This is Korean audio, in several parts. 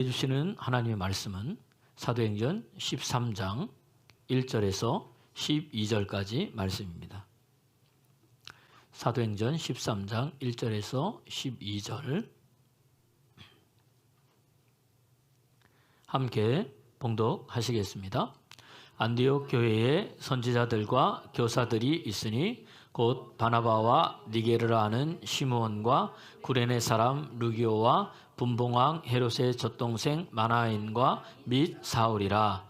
해주시는 하나님의 말씀은 사도행전 13장 1절에서 12절까지 말씀입니다. 사도행전 13장 1절에서 12절 함께 봉독하시겠습니다. 안디옥 교회에 선지자들과 교사들이 있으니 곧 바나바와 니게르라 하는 시므온과 구레네 사람 루기오와 분봉왕 헤롯의 젖동생 마나엔과 및 사울이라.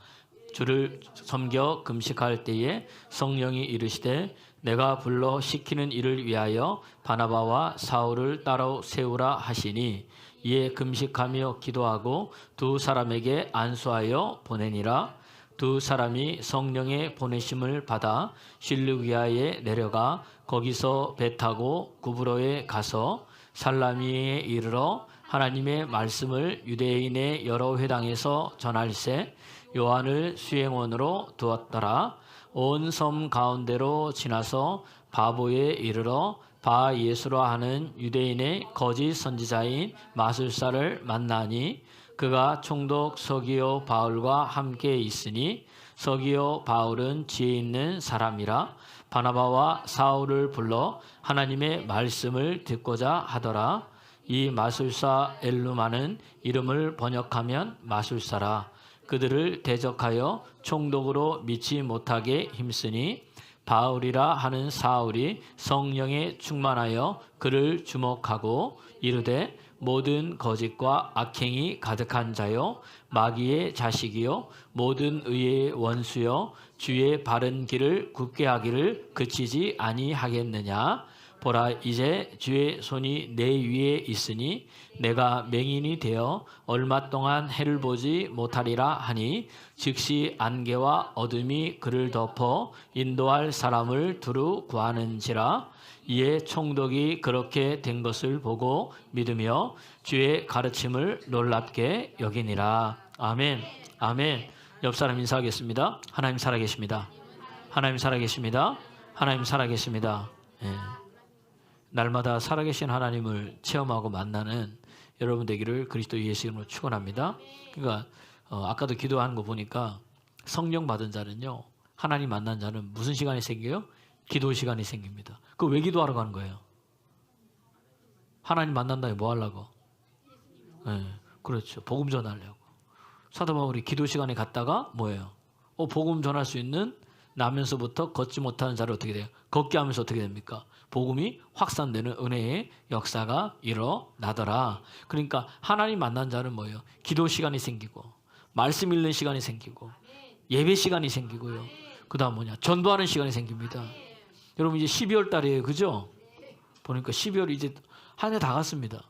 주를 섬겨 금식할 때에 성령이 이르시되 내가 불러 시키는 일을 위하여 바나바와 사울을 따로 세우라 하시니 이에 금식하며 기도하고 두 사람에게 안수하여 보내니라. 두 사람이 성령의 보내심을 받아 실루기아에 내려가 거기서 배 타고 구브로에 가서 살라미에 이르러 하나님의 말씀을 유대인의 여러 회당에서 전할세 요한을 수행원으로 두었더라. 온 섬 가운데로 지나서 바보에 이르러 바 예수라 하는 유대인의 거짓 선지자인 마술사를 만나니 그가 총독 서기오 바울과 함께 있으니 서기오 바울은 지혜 있는 사람이라. 바나바와 사울을 불러 하나님의 말씀을 듣고자 하더라. 이 마술사 엘루마는 이름을 번역하면 마술사라. 그들을 대적하여 총독으로 믿지 못하게 힘쓰니 바울이라 하는 사울이 성령에 충만하여 그를 주목하고 이르되 모든 거짓과 악행이 가득한 자요 마귀의 자식이요 모든 의의 원수요 주의 바른 길을 굽게 하기를 그치지 아니하겠느냐. 보라 이제 주의 손이 내 위에 있으니 내가 맹인이 되어 얼마 동안 해를 보지 못하리라 하니 즉시 안개와 어둠이 그를 덮어 인도할 사람을 두루 구하는지라. 이에 총독이 그렇게 된 것을 보고 믿으며 주의 가르침을 놀랍게 여기니라. 아멘. 아멘. 옆 사람 인사하겠습니다. 하나님 살아계십니다. 하나님 살아계십니다. 하나님 살아계십니다. 예. 날마다 살아계신 하나님을 체험하고 만나는 여러분 되기를 그리스도 예수 이름으로 축원합니다. 그러니까 아까도 기도하는 거 보니까 성령 받은 자는요, 하나님 만난 자는 무슨 시간이 생겨요? 기도 시간이 생깁니다. 그 왜 기도하러 가는 거예요? 하나님 만난 다음에 뭐 하려고? 네, 그렇죠. 복음 전하려고. 사도 바울이 기도 시간에 갔다가 뭐예요? 복음 전할 수 있는 나면서부터 걷지 못하는 자를 어떻게 돼요? 걷게 하면서 어떻게 됩니까? 복음이 확산되는 은혜의 역사가 일어나더라. 그러니까 하나님 만난 자는 뭐예요? 기도 시간이 생기고 말씀 읽는 시간이 생기고 예배 시간이 생기고요. 그 다음 뭐냐? 전도하는 시간이 생깁니다. 여러분 이제 12월 달이에요. 그죠? 보니까 12월 이제 한 해 다 갔습니다.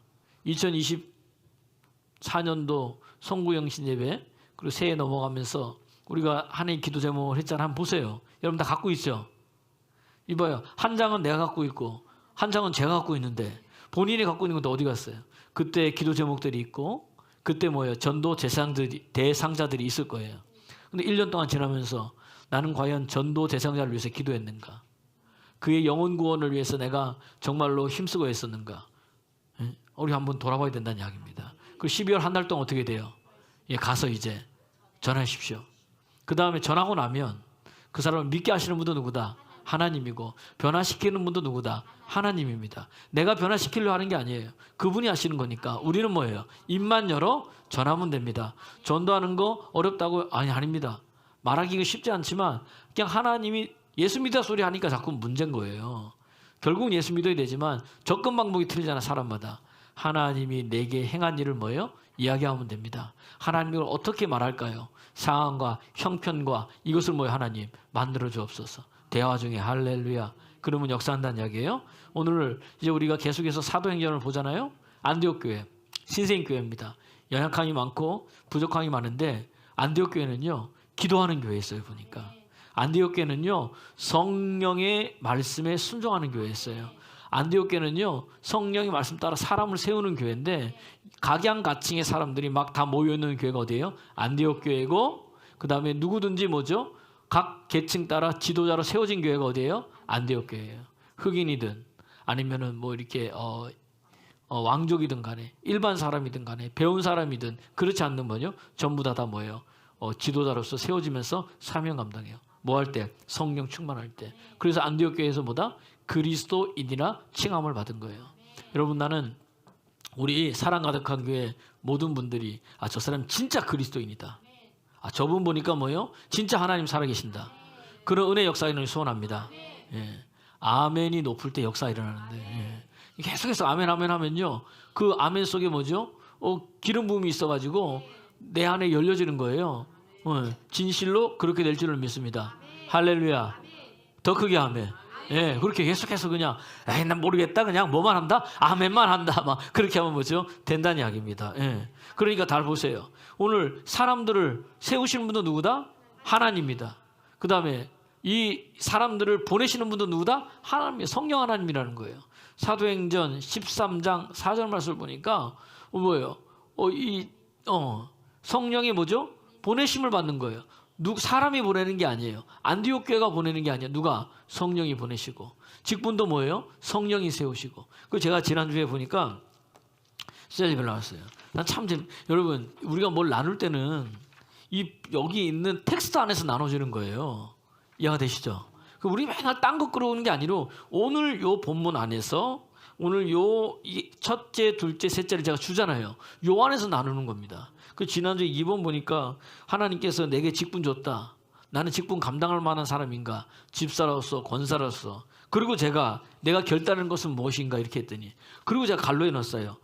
2024년도 송구영신 예배 그리고 새해 넘어가면서 우리가 한 해 기도 제목을 했잖아요. 한번 보세요. 여러분 다 갖고 있죠? 이봐요. 한 장은 내가 갖고 있고 한 장은 제가 갖고 있는데 본인이 갖고 있는 건 어디 갔어요? 그때 기도 제목들이 있고 그때 뭐예요? 전도 대상자들이 있을 거예요. 근데 1년 동안 지나면서 나는 과연 전도 대상자를 위해서 기도했는가? 그의 영혼 구원을 위해서 내가 정말로 힘쓰고 했었는가? 우리 한번 돌아봐야 된다는 이야기입니다. 그 12월 한 달 동안 어떻게 돼요? 가서 이제 전하십시오. 그 다음에 전하고 나면 그 사람을 믿게 하시는 분도 누구다? 하나님이고 변화시키는 분도 누구다? 하나님입니다. 내가 변화시키려고 하는 게 아니에요. 그분이 하시는 거니까 우리는 뭐예요? 입만 열어 전하면 됩니다. 전도하는 거 어렵다고? 아닙니다. 말하기가 쉽지 않지만 그냥 하나님이 예수 믿다 소리 하니까 자꾸 문제인 거예요. 결국은 예수 믿어야 되지만 접근 방법이 틀리잖아. 사람마다. 하나님이 내게 행한 일을 뭐예요? 이야기하면 됩니다. 하나님을 어떻게 말할까요? 상황과 형편과 이것을 뭐예요? 하나님 만들어 주옵소서. 대화 중에 할렐루야. 그러면 역사한다는 이야기예요. 오늘 이제 우리가 계속해서 사도행전을 보잖아요. 안디옥 교회 신생 교회입니다. 연약함이 많고 부족함이 많은데 안디옥 교회는요 기도하는 교회였어요. 보니까 안디옥 교회는요 성령의 말씀에 순종하는 교회였어요. 안디옥 교회는요 성령의 말씀 따라 사람을 세우는 교회인데 각양각층의 사람들이 막 다 모여있는 교회가 어디예요? 안디옥 교회고 그 다음에 누구든지 뭐죠? 각 계층 따라 지도자로 세워진 교회가 어디예요? 안디옥 교회예요. 흑인이든 아니면은 뭐 이렇게 왕족이든 간에 일반 사람이든 간에 배운 사람이든 그렇지 않는 뭐요? 전부 다 뭐예요? 지도자로서 세워지면서 사명 감당해요. 뭐 할 때? 성령 충만할 때. 그래서 안디옥 교회에서 뭐다? 그리스도인이라 칭함을 받은 거예요. 여러분, 나는 우리 사랑 가득한 교회 모든 분들이 저 사람 진짜 그리스도인이다. 저분 보니까 뭐요? 진짜 하나님 살아계신다. 그런 은혜 역사 일어나기 소원합니다. 예. 아멘이 높을 때 역사 일어나는데, 예. 계속해서 아멘 아멘 하면요, 그 아멘 속에 뭐죠? 기름 부음이 있어가지고 내 안에 열려지는 거예요. 진실로 그렇게 될 줄을 믿습니다. 할렐루야. 더 크게 아멘. 예, 그렇게 계속해서 그냥 난 모르겠다, 그냥 뭐만 한다, 아멘만 한다, 막 그렇게 하면 뭐죠? 된다는 이야기입니다. 예. 그러니까 다 보세요. 오늘 사람들을 세우시는 분도 누구다? 하나님입니다. 그 다음에 이 사람들을 보내시는 분도 누구다? 하나님, 성령 하나님이라는 거예요. 사도행전 13장 4절 말씀을 보니까 뭐예요? 성령이 뭐죠? 보내심을 받는 거예요. 사람이 보내는 게 아니에요. 안디옥 교회가 보내는 게 아니에요. 누가? 성령이 보내시고. 직분도 뭐예요? 성령이 세우시고. 그 제가 지난주에 보니까 시작이 나왔어요. 난 참 여러분, 우리가 뭘 나눌 때는 여기 있는 텍스트 안에서 나눠지는 거예요. 이해가 되시죠? 우리 맨날 딴 거 끌어오는 게 아니라 오늘 요 본문 안에서 오늘 이 첫째, 둘째, 셋째를 제가 주잖아요. 요 안에서 나누는 겁니다. 그 지난주에 2번 보니까 하나님께서 내게 직분 줬다. 나는 직분 감당할 만한 사람인가? 집사로서, 권사로서. 그리고 내가 결단하는 것은 무엇인가? 이렇게 했더니, 그리고 제가 갈로에 넣었어요.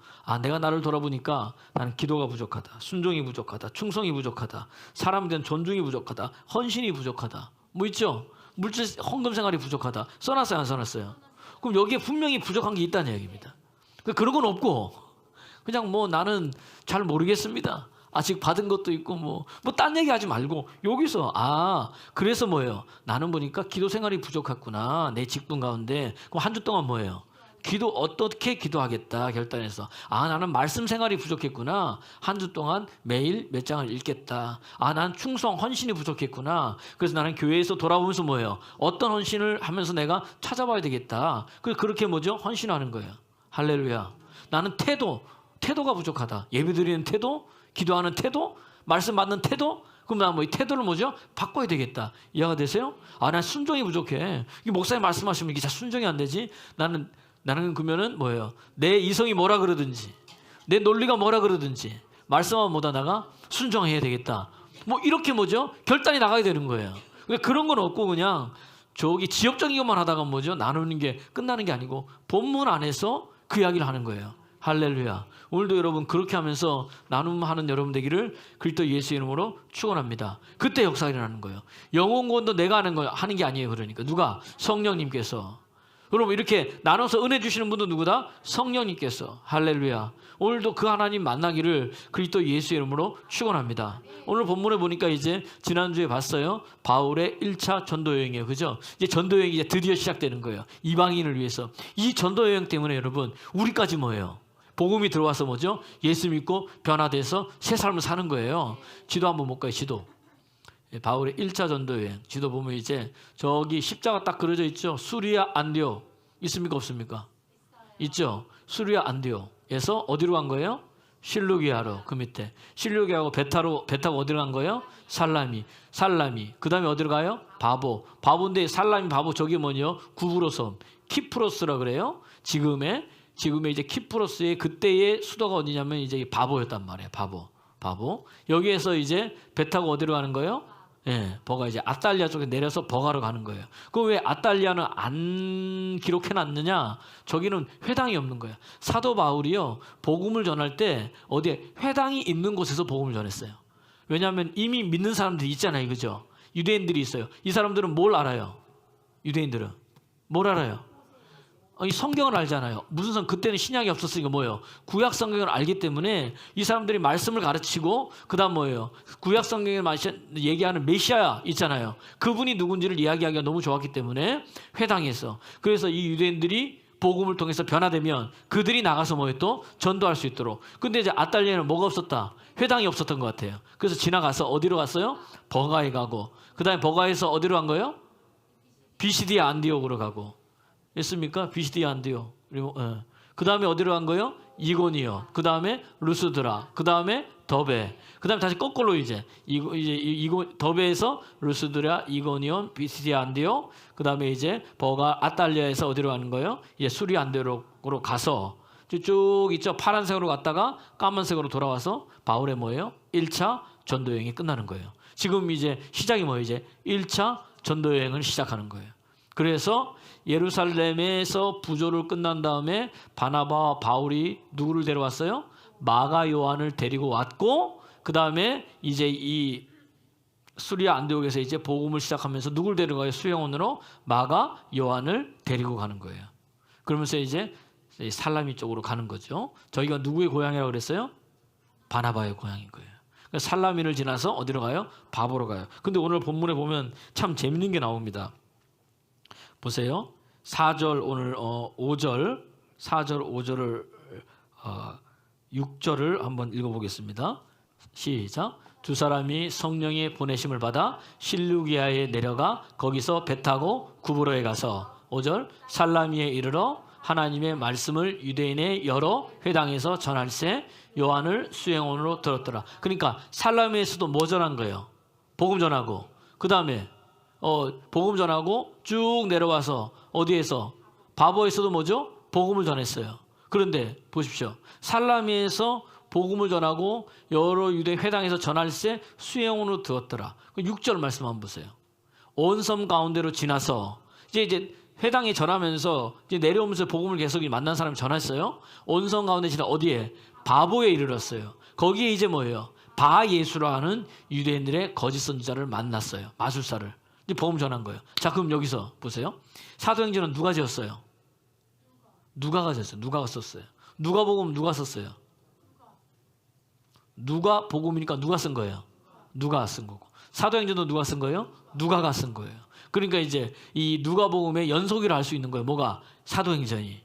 내가 나를 돌아보니까 나는 기도가 부족하다. 순종이 부족하다. 충성이 부족하다. 사람에 대한 존중이 부족하다. 헌신이 부족하다. 뭐 있죠? 물질 헌금 생활이 부족하다. 써놨어요, 안 써놨어요? 그럼 여기에 분명히 부족한 게 있다는 얘기입니다. 그런 건 없고 그냥 나는 잘 모르겠습니다. 아직 받은 것도 있고 딴 얘기 하지 말고 여기서 그래서 뭐예요? 나는 보니까 기도 생활이 부족했구나. 내 직분 가운데. 그럼 한 주 동안 뭐예요? 어떻게 기도하겠다 결단해서 나는 말씀 생활이 부족했구나. 한 주 동안 매일 몇 장을 읽겠다. 난 충성 헌신이 부족했구나. 그래서 나는 교회에서 돌아보면서 뭐예요? 어떤 헌신을 하면서 내가 찾아봐야 되겠다. 그렇게 뭐죠? 헌신하는 거예요. 할렐루야. 나는 태도가 부족하다. 예배드리는 태도, 기도하는 태도, 말씀 받는 태도. 그럼 나 이 태도를 뭐죠? 바꿔야 되겠다. 이해가 되세요? 난 순종이 부족해. 목사님 말씀하시면 이게 잘 순종이 안 되지. 나는 그러면은 뭐예요? 내 이성이 뭐라 그러든지, 내 논리가 뭐라 그러든지 말씀만 못 하다가 순종해야 되겠다. 이렇게 뭐죠? 결단이 나가야 되는 거예요. 그런 건 없고 그냥 지역적인 것만 하다가 뭐죠? 나누는 게 끝나는 게 아니고 본문 안에서 그 이야기를 하는 거예요. 할렐루야. 오늘도 여러분 그렇게 하면서 나눔하는 여러분 되기를 그리스도 예수 이름으로 축원합니다. 그때 역사가 일어나는 거예요. 영혼 구원도 내가 하는 게 아니에요. 그러니까 누가? 성령님께서. 여러분 이렇게 나눠서 은혜 주시는 분도 누구다? 성령님께서. 할렐루야. 오늘도 그 하나님 만나기를 그리스도 예수 이름으로 축원합니다. 오늘 본문에 보니까 이제 지난주에 봤어요. 바울의 1차 전도 여행이에요. 그죠? 이제 전도 여행이 이제 드디어 시작되는 거예요. 이방인을 위해서. 이 전도 여행 때문에 여러분 우리까지 뭐예요? 복음이 들어와서 뭐죠? 예수 믿고 변화돼서 새 삶을 사는 거예요. 지도 한번 볼까요? 지도. 바울의 1차 전도 여행. 지도 보면 이제 저기 십자가 딱 그려져 있죠? 수리아 안디옥. 있습니까? 없습니까? 있죠? 수리아 안디옥에서 어디로 간 거예요? 실루기아로. 그 밑에. 실루기아하고 배 타고 어디로 간 거예요? 살라미. 그 다음에 어디로 가요? 바보인데 살라미 바보 저기 뭐냐? 구브로섬. 키프로스라 그래요. 지금의 이제 키프로스의 그때의 수도가 어디냐면 이제 바보였단 말이에요. 바보. 여기에서 이제 배 타고 어디로 가는 거예요? 버가 이제 아탈리아 쪽에 내려서 버가로 가는 거예요. 그럼 왜 아탈리아는 안 기록해놨느냐? 저기는 회당이 없는 거예요. 사도 바울이요 복음을 전할 때 어디에 회당이 있는 곳에서 복음을 전했어요. 왜냐하면 이미 믿는 사람들이 있잖아요, 그죠? 유대인들이 있어요. 이 사람들은 뭘 알아요? 유대인들은 뭘 알아요? 이 성경을 알잖아요. 그때는 신약이 없었으니까 뭐예요? 구약 성경을 알기 때문에 이 사람들이 말씀을 가르치고 그다음 뭐예요? 구약 성경에 얘기하는 메시아 있잖아요. 그분이 누군지를 이야기하기가 너무 좋았기 때문에 회당에서. 그래서 이 유대인들이 복음을 통해서 변화되면 그들이 나가서 뭐예요? 또 전도할 수 있도록. 근데 이제 아탈리아는 뭐가 없었다? 회당이 없었던 것 같아요. 그래서 지나가서 어디로 갔어요? 버가에 가고 그다음에 버가에서 어디로 간 거예요? 비시디아 안디옥으로 가고. 있습니까? 비시디아 안디옥. 그리고 그 다음에 어디로 간 거예요? 이고니온, 그 다음에 루스드라, 그 다음에 더베, 그 다음에 다시 거꾸로 이제 더베에서 루스드라, 이고니온, 비시디아 안디옥, 그 다음에 이제 버가 아탈리아에서 어디로 가는 거예요? 이제 수리 안디옥으로 가서 쭉 있죠. 파란색으로 갔다가 까만색으로 돌아와서 바울의 뭐예요? 1차 전도 여행이 끝나는 거예요. 지금 이제 시작이 뭐예요? 이제 1차 전도 여행을 시작하는 거예요. 그래서 예루살렘에서 부조를 끝난 다음에 바나바와 바울이 누구를 데려왔어요? 마가 요한을 데리고 왔고, 그 다음에 이제 이 수리아 안디옥에서 이제 복음을 시작하면서 누굴 데려가요? 수영원으로 마가 요한을 데리고 가는 거예요. 그러면서 이제 살라미 쪽으로 가는 거죠. 저희가 누구의 고향이라고 그랬어요? 바나바의 고향인 거예요. 그러니까 살라미를 지나서 어디로 가요? 바보로 가요. 근데 오늘 본문에 보면 참 재밌는 게 나옵니다. 보세요. 4절 오늘 5절 4절 5절을 6절을 한번 읽어보겠습니다. 시작. 두 사람이 성령의 보내심을 받아 실루기아에 내려가 거기서 배 타고 구브로에 가서 5절 살라미에 이르러 하나님의 말씀을 유대인의 여러 회당에서 전할세 요한을 수행원으로 들었더라. 그러니까 살라미에서도 뭐 전한 거예요? 복음 전하고, 그 다음에 복음 전하고 쭉 내려와서 어디에서? 바보에서도 뭐죠? 복음을 전했어요. 그런데 보십시오. 살라미에서 복음을 전하고 여러 유대 회당에서 전할세 수행원으로 들었더라. 6절 말씀 한번 보세요. 온 섬 가운데로 지나서 이제 회당에 전하면서 이제 내려오면서 복음을 계속 만난 사람이 전했어요. 온 섬 가운데 지나 어디에? 바보에 이르렀어요. 거기에 이제 뭐예요? 바예수라 하는 유대인들의 거짓 선지자를 만났어요. 마술사를. 이제 복음 전한 거예요. 자, 그럼 여기서 보세요. 사도행전은 누가 지었어요? 누가가 지었어요. 누가가 썼어요. 누가복음 누가 썼어요? 누가복음이니까 누가 쓴 거예요? 누가 쓴 거고. 사도행전도 누가 쓴 거예요? 누가가 쓴 거예요. 그러니까 이제 이 누가복음의 연속이라 할 수 있는 거예요. 뭐가? 사도행전이.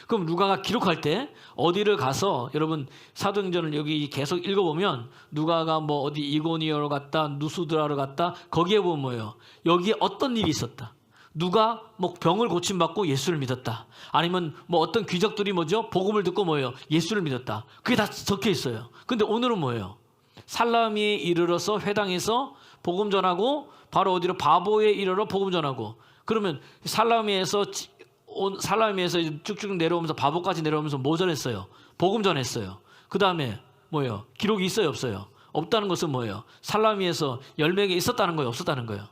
그럼 누가가 기록할 때 어디를 가서, 여러분 사도행전을 여기 계속 읽어보면 누가가 뭐 어디 이고니오로 갔다, 누스드라로 갔다, 거기에 보면 뭐예요? 여기에 어떤 일이 있었다. 누가 뭐 병을 고침받고 예수를 믿었다. 아니면 뭐 어떤 귀족들이 뭐죠? 복음을 듣고 뭐예요? 예수를 믿었다. 그게 다 적혀 있어요. 근데 오늘은 뭐예요? 살라미에 이르러서 회당에서 복음 전하고 바로 어디로? 바보에 이르러 복음 전하고. 그러면 살라미에서 쭉쭉 내려오면서 바보까지 내려오면서 뭐 전했어요? 복음 전했어요. 그 다음에 뭐예요? 기록이 있어요? 없어요? 없다는 것은 뭐예요? 살라미에서 열매가 있었다는 거예요? 없었다는 거예요?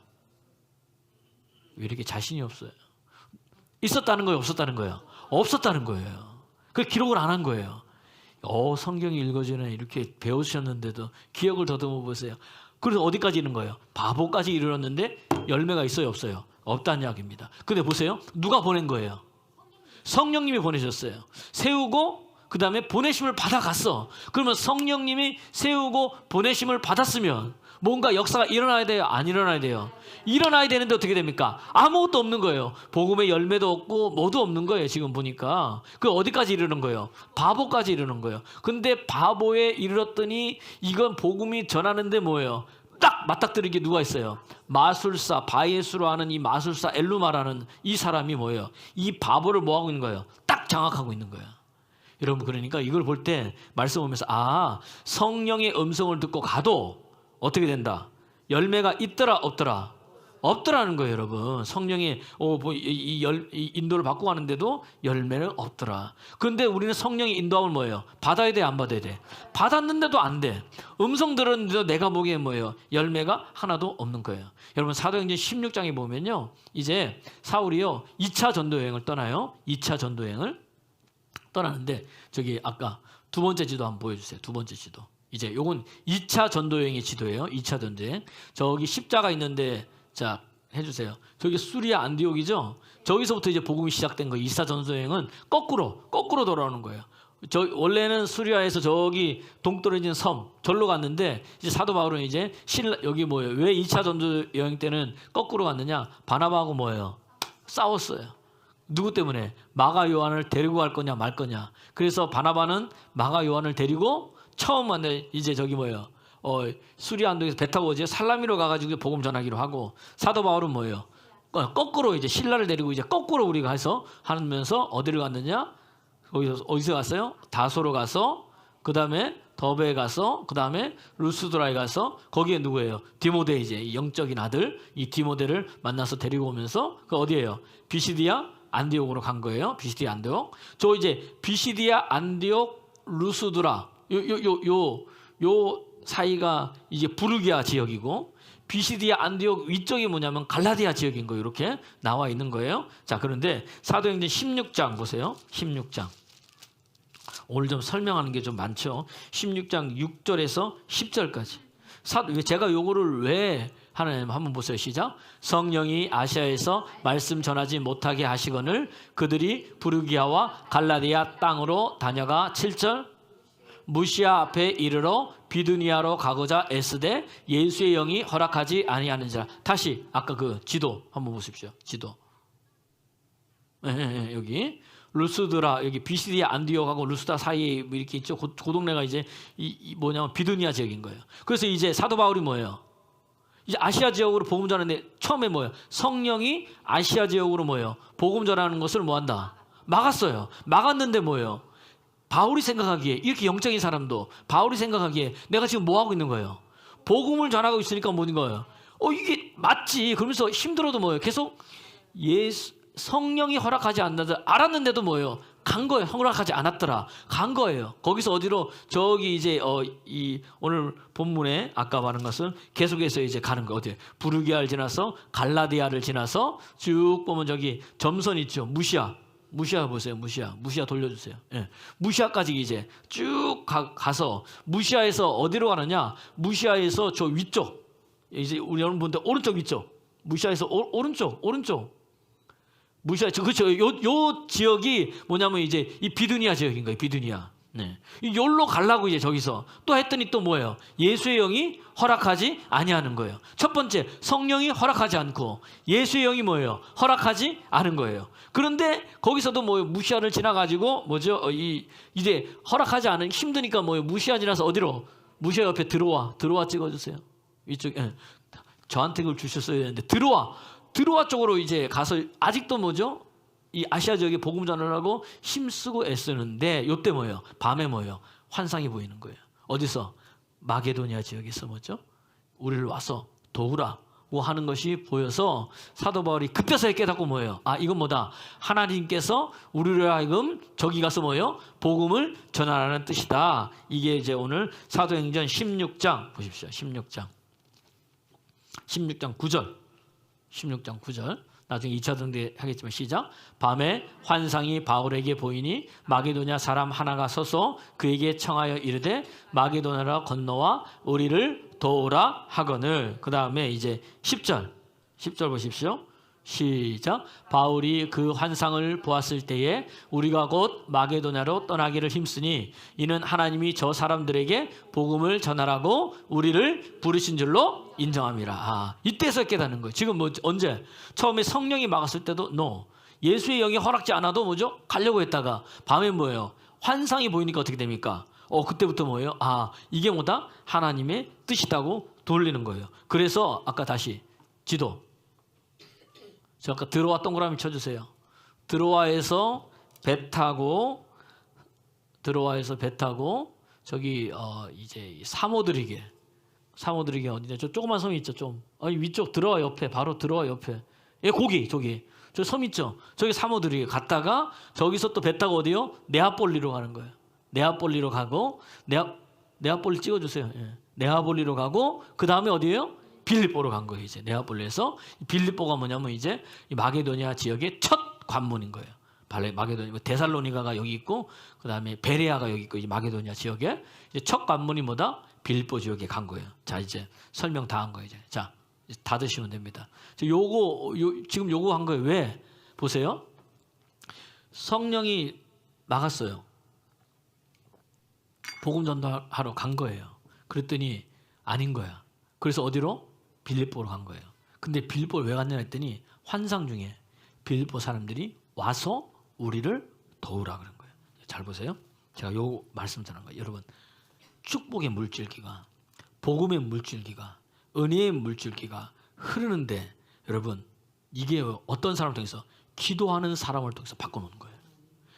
왜 이렇게 자신이 없어요? 있었다는 거예요? 없었다는 거예요? 없었다는 거예요. 그 기록을 안 한 거예요. 성경이 읽어지네 이렇게 배우셨는데도 기억을 더듬어 보세요. 그래서 어디까지 이른 거예요? 바보까지 이르렀는데 열매가 있어요? 없어요? 없다는 이야기입니다. 근데 보세요. 누가 보낸 거예요? 성령님이 보내셨어요. 세우고 그 다음에 보내심을 받아갔어. 그러면 성령님이 세우고 보내심을 받았으면 뭔가 역사가 일어나야 돼요? 안 일어나야 돼요? 일어나야 되는데 어떻게 됩니까? 아무것도 없는 거예요. 복음의 열매도 없고 뭐도 없는 거예요. 지금 보니까. 그 어디까지 이르는 거예요? 바보까지 이르는 거예요. 근데 바보에 이르렀더니 이건 복음이 전하는데 뭐예요? 딱 맞닥뜨리게 누가 있어요? 마술사, 바예수로 하는 이 마술사 엘루마라는 이 사람이 뭐예요? 이 바보를 뭐 하고 있는 거예요? 딱 장악하고 있는 거예요. 여러분, 그러니까 이걸 볼 때 말씀 보면서 성령의 음성을 듣고 가도 어떻게 된다? 열매가 있더라 없더라? 없더라는 거예요, 여러분. 성령의 이 인도를 받고 가는데도 열매는 없더라. 그런데 우리는 성령의 인도함을 뭐예요? 받아야 돼, 안 받아야 돼? 받았는데도 안 돼. 음성 들었는데도 내가 보기엔 뭐예요? 열매가 하나도 없는 거예요. 여러분, 사도행전 16장에 보면요, 이제 사울이요 2차 전도여행을 떠나요. 2차 전도여행을 떠나는데, 저기 아까 두 번째 지도 한번 보여주세요. 두 번째 지도. 이제 요건 2차 전도여행의 지도예요. 2차 전도여행. 저기 십자가 있는데, 자, 해주세요. 저기 수리아 안디옥이죠? 저기서부터 이제 복음이 시작된 거예요. 2차 전도여행은 거꾸로 돌아오는 거예요. 원래는 수리아에서 저기 동떨어진 섬, 절로 갔는데, 이제 사도 바울은 이제 여기 뭐예요? 왜 2차 전도여행 때는 거꾸로 갔느냐? 바나바하고 뭐예요? 싸웠어요. 누구 때문에? 마가 요한을 데리고 갈 거냐 말 거냐. 그래서 바나바는 마가 요한을 데리고 처음 만날 이제 저기 뭐예요? 수리아 안동에서 배 타고 이제 살라미로 가가지고 복음 전하기로 하고, 사도 바울은 뭐예요? 거꾸로 이제 신라를 데리고 이제 거꾸로 우리가 해서 하면서 어디를 갔느냐? 거기서 어디서 갔어요? 다소로 가서 그 다음에 더베에 가서 그 다음에 루스드라에 가서 거기에 누구예요? 디모데 이제 영적인 아들 이 디모데를 만나서 데리고 오면서 그 어디예요? 비시디아 안디옥으로 간 거예요. 비시디아 안디옥. 저 이제 비시디아 안디옥 루스드라 요 사이가 이제 부르기아 지역이고 비시디아 안디옥 위쪽이 뭐냐면 갈라디아 지역인 거예요. 이렇게 나와 있는 거예요. 자, 그런데 사도행전 16장 보세요. 16장. 오늘 좀 설명하는 게 좀 많죠. 16장 6절에서 10절까지. 제가 요거를 왜 하나님 한번 보세요. 시작. 성령이 아시아에서 말씀 전하지 못하게 하시거늘 그들이 부르기아와 갈라디아 땅으로 다녀가 7절. 무시아 앞에 이르러 비두니아로 가고자 애쓰되 예수의 영이 허락하지 아니하는지라. 다시 아까 그 지도 한번 보십시오. 지도. 여기 루스드라 여기 비시디아 안디옥하고 루스드라 사이에 이렇게 있죠. 그 동네가 이제 이 뭐냐면 비두니아 지역인 거예요. 그래서 이제 사도 바울이 뭐예요? 이제 아시아 지역으로 복음 전하는데 처음에 뭐예요? 성령이 아시아 지역으로 뭐예요? 복음 전하는 것을 뭐한다? 막았어요. 막았는데 뭐예요? 바울이 생각하기에 이렇게 영적인 사람도 바울이 생각하기에 내가 지금 뭐 하고 있는 거예요? 복음을 전하고 있으니까 뭐인 거예요? 이게 맞지. 그러면서 힘들어도 뭐예요? 계속 성령이 허락하지 않는다 알았는데도 뭐예요? 간 거예요. 허락하지 않았더라. 간 거예요. 거기서 어디로? 저기 이제 이 오늘 본문에 아까 말한 것은 계속해서 이제 가는 거 어디에? 부르기아를 지나서 갈라디아를 지나서 쭉 보면 저기 점선 있죠. 무시아 보세요. 무시아 돌려주세요. 예. 무시아까지 이제 쭉 가서 무시아에서 어디로 가느냐? 무시아에서 저 위쪽 이제 우리 여러분들 오른쪽 위쪽 무시아에서 오른쪽 무시아 그렇죠. 요 지역이 뭐냐면 이제 이 비두니아 지역인 거예요. 비두니아. 네. 여기로 가려고 이제 저기서 또 했더니 또 뭐예요? 예수의 영이 허락하지 아니하는 거예요. 첫 번째 성령이 허락하지 않고 예수의 영이 뭐예요? 허락하지 않은 거예요. 그런데 거기서도 뭐 무시아를 지나가지고 뭐죠? 이제 허락하지 않은 힘드니까 뭐예요? 무시아 지나서 어디로? 무시아 옆에 들어와 찍어주세요. 이쪽 저한테 그걸 주셨어야 되는데 들어와 쪽으로 이제 가서 아직도 뭐죠? 이 아시아 지역에 복음 전하려고 힘쓰고 애쓰는데 요때 뭐예요? 밤에 뭐예요? 환상이 보이는 거예요. 어디서? 마게도니아 지역에서 뭐죠? 우리를 와서 도우라고 하는 것이 보여서 사도 바울이 그때서야 깨닫고 뭐예요? 이건 뭐다? 하나님께서 우리를 하여금 저기 가서 뭐예요? 복음을 전하라는 뜻이다. 이게 이제 오늘 사도행전 16장 보십시오. 16장 9절. 16장 9절. 나중에 2차 등대 하겠지만 시작. 밤에 환상이 바울에게 보이니 마게도냐 사람 하나가 서서 그에게 청하여 이르되 마게도냐로 건너와 우리를 도우라 하거늘. 그 다음에 이제 10절 보십시오. 시작. 바울이 그 환상을 보았을 때에 우리가 곧 마게도냐로 떠나기를 힘쓰니 이는 하나님이 저 사람들에게 복음을 전하라고 우리를 부르신 줄로 인정함이라. 이때서 깨닫는 거예요. 지금 뭐 언제? 처음에 성령이 막았을 때도 예수의 영이 허락지 않아도 뭐죠? 가려고 했다가 밤에 뭐예요? 환상이 보이니까 어떻게 됩니까? 그때부터 뭐예요? 이게 뭐다? 하나님의 뜻이다고 돌리는 거예요. 그래서 아까 다시 지도. 저 아까 드로아 동그라미 쳐주세요. 드로아에서 배 타고 저기 이제 사모드리게 어디냐? 저 조그만 섬이 있죠. 좀 위쪽 드로아 옆에 바로 드로아 옆에 고기 저기 저 섬 있죠. 저기 사모드리게 갔다가 저기서 또 배 타고 어디요? 네아폴리로 가는 거예요. 네아폴리로 가고 네아폴리 찍어주세요. 네아폴리로 가고 그 다음에 어디예요? 빌립보로 간 거예요. 이제 네아폴리에서 빌립보가 뭐냐면 이제 이 마게도니아 지역의 첫 관문인 거예요. 마게도니아 데살로니가가 여기 있고 그 다음에 베레아가 여기 있고 이 마게도니아 지역에 이제 첫 관문이 뭐다? 빌립보 지역에 간 거예요. 자 이제 설명 다 한 거예요. 이제 자 닫으시면 됩니다. 지금 요거 한 거예요. 왜? 보세요. 성령이 막았어요. 복음 전도하러 간 거예요. 그랬더니 아닌 거야. 그래서 어디로? 빌립보로 간 거예요. 근데 빌립보를 왜 갔냐 했더니 환상 중에 빌립보 사람들이 와서 우리를 도우라 그런 거예요. 잘 보세요. 제가 요 말씀 전한 거예요. 여러분 축복의 물줄기가 복음의 물줄기가 은혜의 물줄기가 흐르는데 여러분 이게 어떤 사람을 통해서 기도하는 사람을 통해서 바꿔놓는 거예요.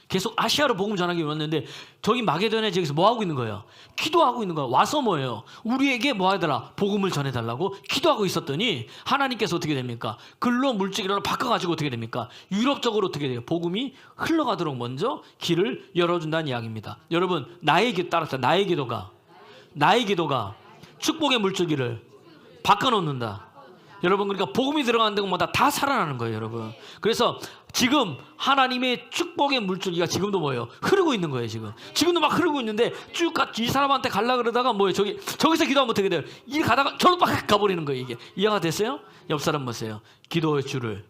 계속 아시아로 복음 전하기 왔는데 저기 마게도냐 지역에서 뭐 하고 있는 거예요? 기도하고 있는 거예요. 와서 뭐예요? 우리에게 뭐 해달라? 복음을 전해달라고 기도하고 있었더니 하나님께서 어떻게 됩니까? 근로 물질이라고 바꿔가지고 어떻게 됩니까? 유럽 쪽으로 어떻게 돼요? 복음이 흘러가도록 먼저 길을 열어준다는 이야기입니다. 여러분, 나의 기도 따라서 나의 기도가 축복의 물줄기를 바꿔놓는다. 여러분, 그러니까 복음이 들어가는 데마다 다 살아나는 거예요, 여러분. 그래서 지금 하나님의 축복의 물줄기가 지금도 뭐예요? 흐르고 있는 거예요, 지금. 지금도 막 흐르고 있는데 쭉 이 사람한테 갈라 그러다가 뭐예요? 저기서 기도하면 어떻게 돼요? 이 가다가 저로 막 가버리는 거예요, 이게. 이해가 됐어요? 옆 사람 보세요. 기도의 줄을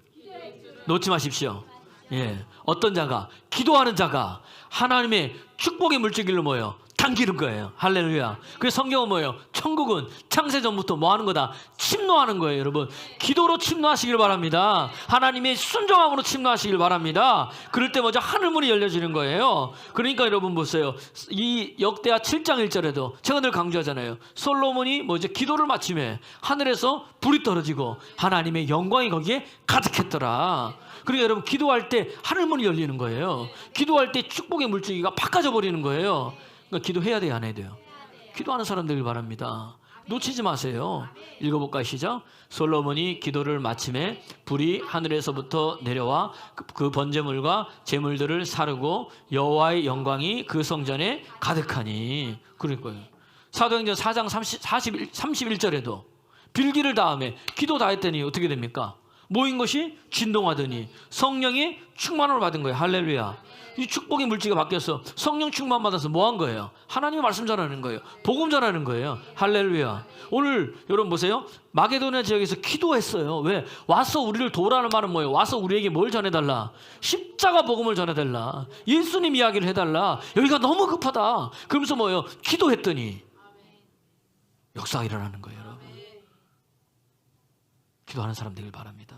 놓지 마십시오. 예. 어떤 자가, 기도하는 자가 하나님의 축복의 물줄기를 뭐예요? 당기는 거예요. 할렐루야. 그래서 성경은 뭐예요? 천국은 창세전부터 뭐 하는 거다? 침노하는 거예요, 여러분. 기도로 침노하시길 바랍니다. 하나님의 순종함으로 침노하시길 바랍니다. 그럴 때 먼저 하늘문이 열려지는 거예요. 그러니까 여러분 보세요. 이 역대하 7장 1절에도 제가 늘 강조하잖아요. 솔로몬이 기도를 마침에 하늘에서 불이 떨어지고 하나님의 영광이 거기에 가득했더라. 그러니까 여러분, 기도할 때 하늘문이 열리는 거예요. 기도할 때 축복의 물줄기가 바꿔져 버리는 거예요. 그러니까 기도해야 돼요, 안 해야 돼요? 기도하는 사람들 바랍니다. 놓치지 마세요. 읽어볼까요? 시작. 솔로몬이 기도를 마침에 불이 하늘에서부터 내려와 그 번제물과 제물들을 사르고 여호와의 영광이 그 성전에 가득하니. 그러니까요. 사도행전 4장 31절에도 빌기를 다음에 기도 다 했더니 어떻게 됩니까? 모인 것이 진동하더니 성령의 충만을 받은 거예요. 할렐루야. 이 축복의 물질이 바뀌어서 성령 충만 받아서 뭐 한 거예요? 하나님의 말씀 전하는 거예요. 복음 전하는 거예요. 할렐루야. 오늘 여러분 보세요. 마게도냐 지역에서 기도했어요. 왜? 와서 우리를 도우라는 말은 뭐예요? 와서 우리에게 뭘 전해달라? 십자가 복음을 전해달라. 예수님 이야기를 해달라. 여기가 너무 급하다. 그러면서 뭐예요? 기도했더니 역사가 일어나는 거예요, 여러분. 기도하는 사람 되길 바랍니다.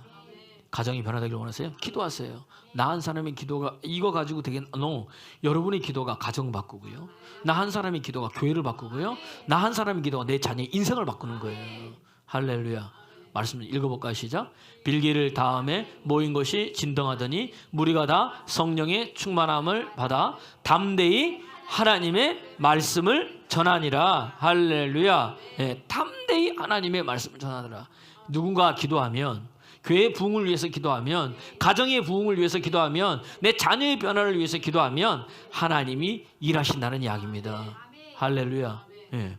가정이 변화되길 원하세요? 기도하세요. 나 한 사람의 기도가 이거 가지고 되겠노. 여러분의 기도가 가정 바꾸고요. 나 한 사람의 기도가 교회를 바꾸고요. 나 한 사람의 기도가 내 자녀의 인생을 바꾸는 거예요. 할렐루야. 말씀 읽어볼까요? 시작. 빌기를 다음에 모인 것이 진동하더니 무리가 다 성령의 충만함을 받아 담대히 하나님의 말씀을 전하니라. 할렐루야. 네, 담대히 하나님의 말씀을 전하니라. 누군가 기도하면, 교회의 부흥을 위해서 기도하면, 가정의 부흥을 위해서 기도하면, 내 자녀의 변화를 위해서 기도하면 하나님이 일하신다는 이야기입니다. 할렐루야. 예.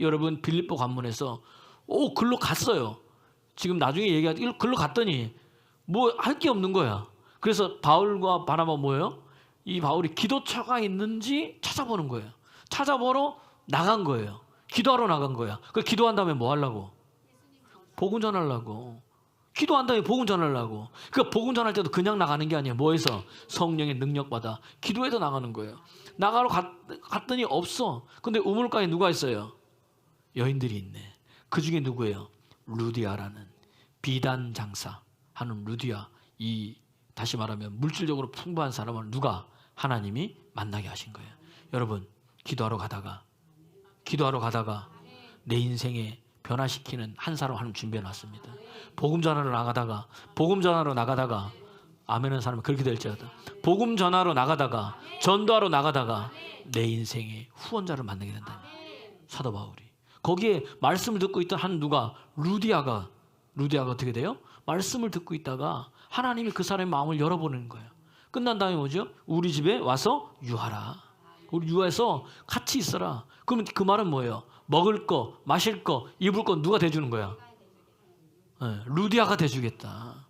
여러분 빌립보 관문에서 글로 갔어요. 지금 나중에 얘기하지, 글로 갔더니 뭐 할 게 없는 거야. 그래서 바울과 바나바 뭐예요? 이 바울이 기도처가 있는지 찾아보는 거예요. 찾아보러 나간 거예요. 기도하러 나간 거야. 그 기도한 다음에 뭐 하려고? 복음 전하려고. 기도한 다음에 복음 전하려고. 그 복음 전할 때도 그냥 나가는 게 아니에요. 뭐해서? 성령의 능력 받아 기도해서 나가는 거예요. 나가러 갔더니 없어. 근데 우물가에 누가 있어요? 여인들이 있네. 그 중에 누구예요? 루디아라는 비단 장사 하는 루디아. 다시 말하면 물질적으로 풍부한 사람을 누가? 하나님이 만나게 하신 거예요. 여러분, 기도하러 가다가 내 인생에 변화시키는 한 사람 하나님 준비해 놨습니다. 복음 전하러 나가다가 아멘하는 사람은 그렇게 될지어다. 복음 전하러 나가다가, 전도하러 나가다가 내 인생의 후원자를 만나게 된다. 사도 바울이 거기에 말씀을 듣고 있던 한 누가 루디아가 어떻게 돼요? 말씀을 듣고 있다가 하나님이 그 사람의 마음을 열어보는 거예요. 끝난 다음에 뭐죠? 우리 집에 와서 유하라. 우리 유해서 같이 있어라. 그러면 그 말은 뭐예요? 먹을 거, 마실 거, 입을 거 누가 대주는 거야? 네, 루디아가 대주겠다.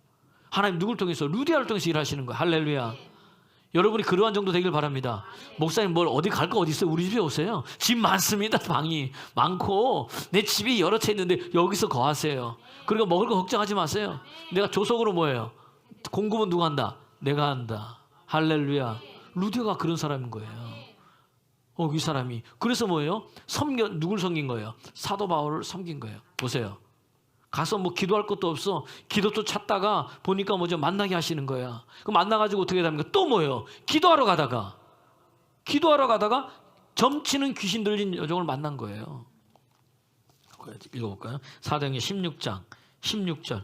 하나님 누굴 통해서? 루디아를 통해서 일하시는 거야. 할렐루야. 여러분이 그러한 정도 되길 바랍니다. 목사님 어디 갈 거 어디 있어요? 우리 집에 오세요. 집 많습니다. 방이 많고 내 집이 여러 채 있는데 여기서 거하세요. 그리고 먹을 거 걱정하지 마세요. 내가 조속으로 뭐예요? 공급은 누가 한다? 내가 한다. 할렐루야. 루디아가 그런 사람인 거예요. 이 사람이 그래서 뭐예요? 누굴 섬긴 거예요? 사도 바울을 섬긴 거예요. 보세요. 가서 뭐 기도할 것도 없어. 기도도 찾다가 보니까 만나게 하시는 거야. 그럼 만나가지고 어떻게 됩니까? 또 뭐예요? 기도하러 가다가 점치는 귀신 들린 여종을 만난 거예요. 읽어볼까요? 사도행전 16장 16절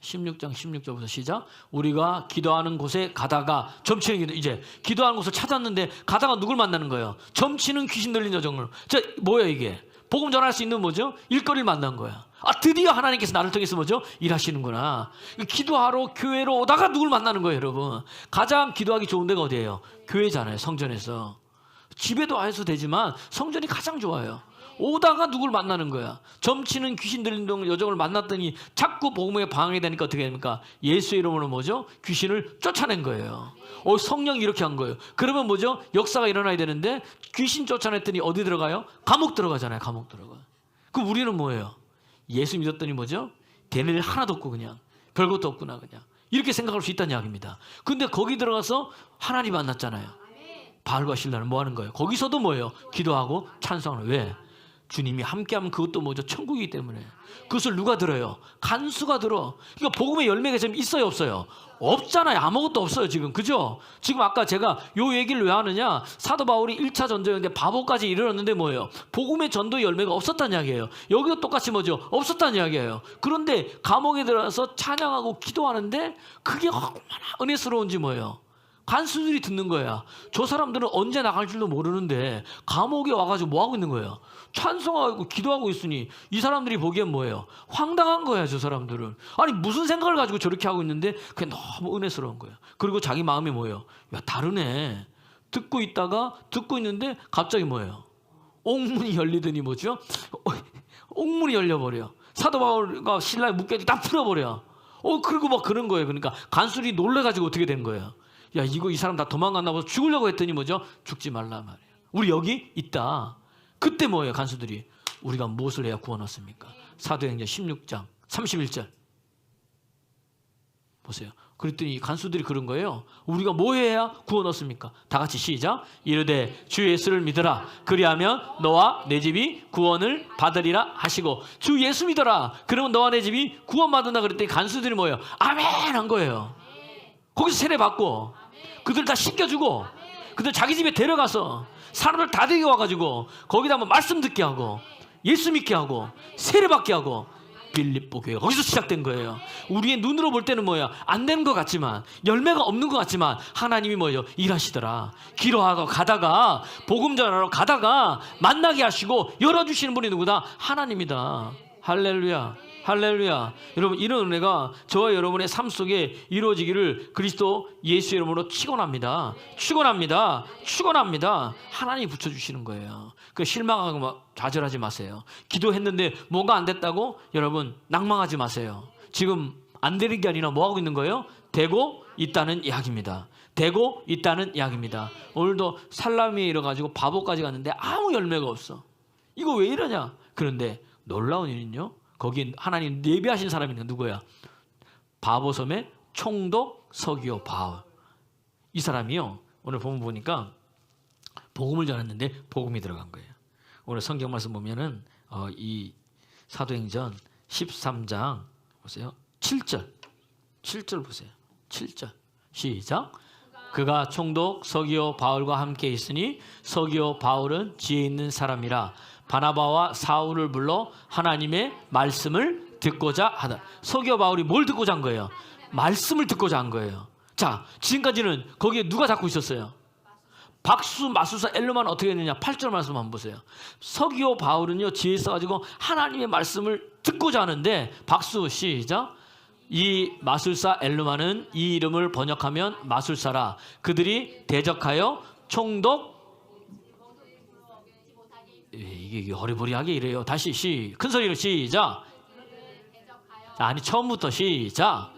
16장 16절부터 시작. 우리가 기도하는 곳에 가다가 점치는 이제 기도하는 곳을 찾았는데 가다가 누굴 만나는 거예요? 점치는 귀신 들린 여정을. 자, 뭐야 이게? 복음 전할 수 있는 뭐죠? 일거리를 만난 거야. 아, 드디어 하나님께서 나를 통해서 뭐죠? 일하시는구나. 기도하러 교회로 오다가 누굴 만나는 거예요, 여러분. 가장 기도하기 좋은 데가 어디예요? 교회잖아요, 성전에서. 집에도 와서 되지만 성전이 가장 좋아요. 오다가 누굴 만나는 거야. 점치는 귀신 들린 여정을 만났더니 자꾸 복음에 방해가 되니까 어떻게 됩니까? 예수의 이름으로 뭐죠? 귀신을 쫓아낸 거예요. 성령이 이렇게 한 거예요. 그러면 뭐죠? 역사가 일어나야 되는데 귀신 쫓아냈더니 어디 들어가요? 감옥 들어가잖아요. 감옥 들어가. 그럼 우리는 뭐예요? 예수 믿었더니 뭐죠? 되는 일 하나도 없고 그냥 별것도 없구나 그냥 이렇게 생각할 수 있다는 이야기입니다. 근데 거기 들어가서 하나님 만났잖아요. 바알과 신라는 뭐 하는 거예요? 거기서도 뭐예요? 기도하고 찬송하는. 왜? 주님이 함께하면 그것도 뭐죠? 천국이기 때문에. 그것을 누가 들어요? 간수가 들어. 그러니까 복음의 열매가 지금 있어요, 없어요? 없잖아요. 아무것도 없어요, 지금. 그죠? 지금 아까 제가 요 얘기를 왜 하느냐? 사도 바울이 1차 전도였는데 바보까지 이르렀는데 뭐예요? 복음의 전도 열매가 없었다는 이야기예요. 여기도 똑같이 뭐죠? 없었다는 이야기예요. 그런데 감옥에 들어가서 찬양하고 기도하는데 그게 얼마나 은혜스러운지 뭐예요? 간수들이 듣는 거야. 저 사람들은 언제 나갈 줄도 모르는데 감옥에 와가지고 뭐 하고 있는 거예요? 찬송하고 기도하고 있으니 이 사람들이 보기엔 뭐예요? 황당한 거야, 저 사람들은. 아니 무슨 생각을 가지고 저렇게 하고 있는데 그게 너무 은혜스러운 거예요. 그리고 자기 마음이 뭐예요? 야, 다르네. 듣고 있다가 듣고 있는데 갑자기 뭐예요? 옥문이 열리더니 뭐죠? 옥문이 열려버려. 사도 바울과 신라의 묶여지 다 풀어버려. 그리고 막 그런 거예요. 그러니까 간수들이 놀래가지고 어떻게 된 거예요? 야, 이거 이 사람 다 도망갔나 보다. 죽으려고 했더니 뭐죠? 죽지 말라 말이에요. 우리 여기 있다. 그때 뭐예요? 간수들이 우리가 무엇을 해야 구원 얻습니까? 사도행전 16장 31절 보세요. 그랬더니 간수들이 그런 거예요. 우리가 뭐 해야 구원 얻습니까? 다 같이 시작. 이르되 주 예수를 믿어라. 그리하면 너와 내 집이 구원을 받으리라 하시고. 주 예수 믿어라. 그러면 너와 내 집이 구원 받는다 그랬더니 간수들이 뭐예요? 아멘 한 거예요. 거기서 세례 받고 그들 다 씻겨주고 그들 자기 집에 데려가서 사람들 다 데려와가지고 거기다 뭐 말씀 듣게 하고 예수 믿게 하고 세례 받게 하고 빌립보 교회가 거기서 시작된 거예요. 우리의 눈으로 볼 때는 뭐야? 안 되는 것 같지만 열매가 없는 것 같지만 하나님이 뭐예요? 일하시더라. 기도하고 가다가 복음 전하러 가다가 만나게 하시고 열어주시는 분이 누구다? 하나님이다. 할렐루야. 할렐루야. 여러분, 이런 은혜가 저와 여러분의 삶 속에 이루어지기를 그리스도 예수의 이름으로 축원합니다. 축원합니다. 축원합니다. 하나님이 붙여주시는 거예요. 그 실망하고 좌절하지 마세요. 기도했는데 뭐가 안 됐다고 여러분 낭망하지 마세요. 지금 안 되는 게 아니라 뭐 하고 있는 거예요? 되고 있다는 이야기입니다. 되고 있다는 이야기입니다. 오늘도 살라미에 이뤄가지고 바보까지 갔는데 아무 열매가 없어. 이거 왜 이러냐? 그런데 놀라운 일은요, 거기 하나님 예비하신 사람이 있는 누구야? 바보섬의 총독 서기오 바울. 이 사람이요, 오늘 본문 보니까 복음을 전했는데 복음이 들어간 거예요. 오늘 성경 말씀 보면은 이 사도행전 13장 보세요. 7절 보세요. 7절 시작. 그가 총독 서기오 바울과 함께 있으니 서기오 바울은 지혜 있는 사람이라 바나바와 사울을 불러 하나님의 말씀을 듣고자 하다. 서기오 바울이 뭘 듣고자 한 거예요? 말씀을 듣고자 한 거예요. 자, 지금까지는 거기에 누가 잡고 있었어요? 박수, 마술사, 엘루만 어떻게 했느냐? 8절 말씀 한번 보세요. 서기오 바울은요, 지혜 있어가지고 하나님의 말씀을 듣고자 하는데, 박수 시작. 이 마술사 엘루만은 이 이름을 번역하면 마술사라. 그들이 대적하여 총독, 이게 허리보리하게 이래요. 다시 큰 소리로 시작. 아니, 처음부터 시작.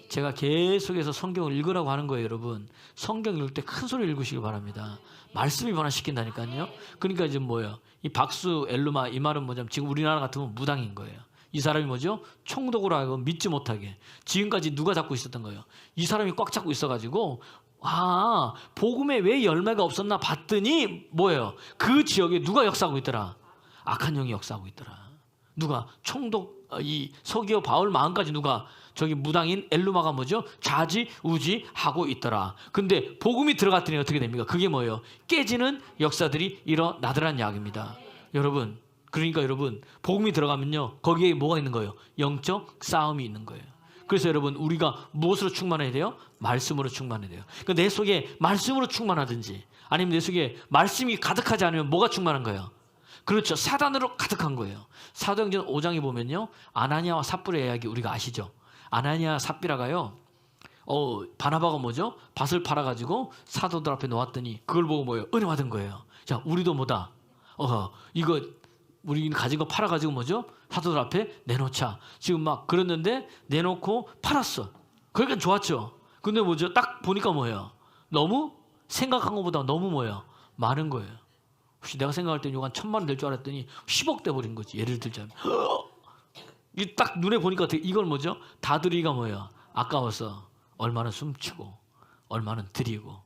제가 계속해서 성경을 읽으라고 하는 거예요, 여러분. 성경 읽을 때 큰 소리 읽으시기 바랍니다. 말씀이 변화시킨다니까요. 그러니까 지금 뭐예요? 이 박수 엘루마, 이 말은 뭐냐면 지금 우리나라 같으면 무당인 거예요. 이 사람이 뭐죠? 총독으로 하고 믿지 못하게. 지금까지 누가 잡고 있었던 거예요? 이 사람이 꽉 잡고 있어가지고, 복음에 왜 열매가 없었나 봤더니 뭐예요? 그 지역에 누가 역사하고 있더라? 악한 영이 역사하고 있더라. 누가? 총독 이 서기오 바울 마음까지 누가 저기 무당인 엘루마가 뭐죠? 좌지우지하고 있더라. 근데 복음이 들어갔더니 어떻게 됩니까? 그게 뭐예요? 깨지는 역사들이 일어나더란 이야기입니다. 여러분, 그러니까 여러분 복음이 들어가면요 거기에 뭐가 있는 거예요? 영적 싸움이 있는 거예요. 그래서 여러분 우리가 무엇으로 충만해야 돼요? 말씀으로 충만해야 돼요. 그러니까 내 속에 말씀으로 충만하든지 아니면 내 속에 말씀이 가득하지 않으면 뭐가 충만한 거예요? 그렇죠. 사단으로 가득한 거예요. 사도행전 5장에 보면요 아나니아와 삽비라의 이야기 우리가 아시죠? 아나니아 삽비라가요 바나바가 뭐죠? 밭을 팔아가지고 사도들 앞에 놓았더니 그걸 보고 뭐예요? 은혜 받은 거예요. 자 우리도 뭐다? 이거 우리는 가진 거 팔아가지고 뭐죠? 사도들 앞에 내놓자. 지금 막 그랬는데 내놓고 팔았어. 그러니까 좋았죠. 근데 뭐죠? 딱 보니까 뭐예요? 너무 생각한 것보다 너무 뭐예요? 많은 거예요. 혹시 내가 생각할 때는 이거 한 1,000만 원 될 줄 알았더니 10억 돼버린 거지. 예를 들자면. 이 딱 눈에 보니까 이걸 뭐죠? 다 드리기가 뭐예요? 아까워서 얼마는 숨치고 얼마는 드리고.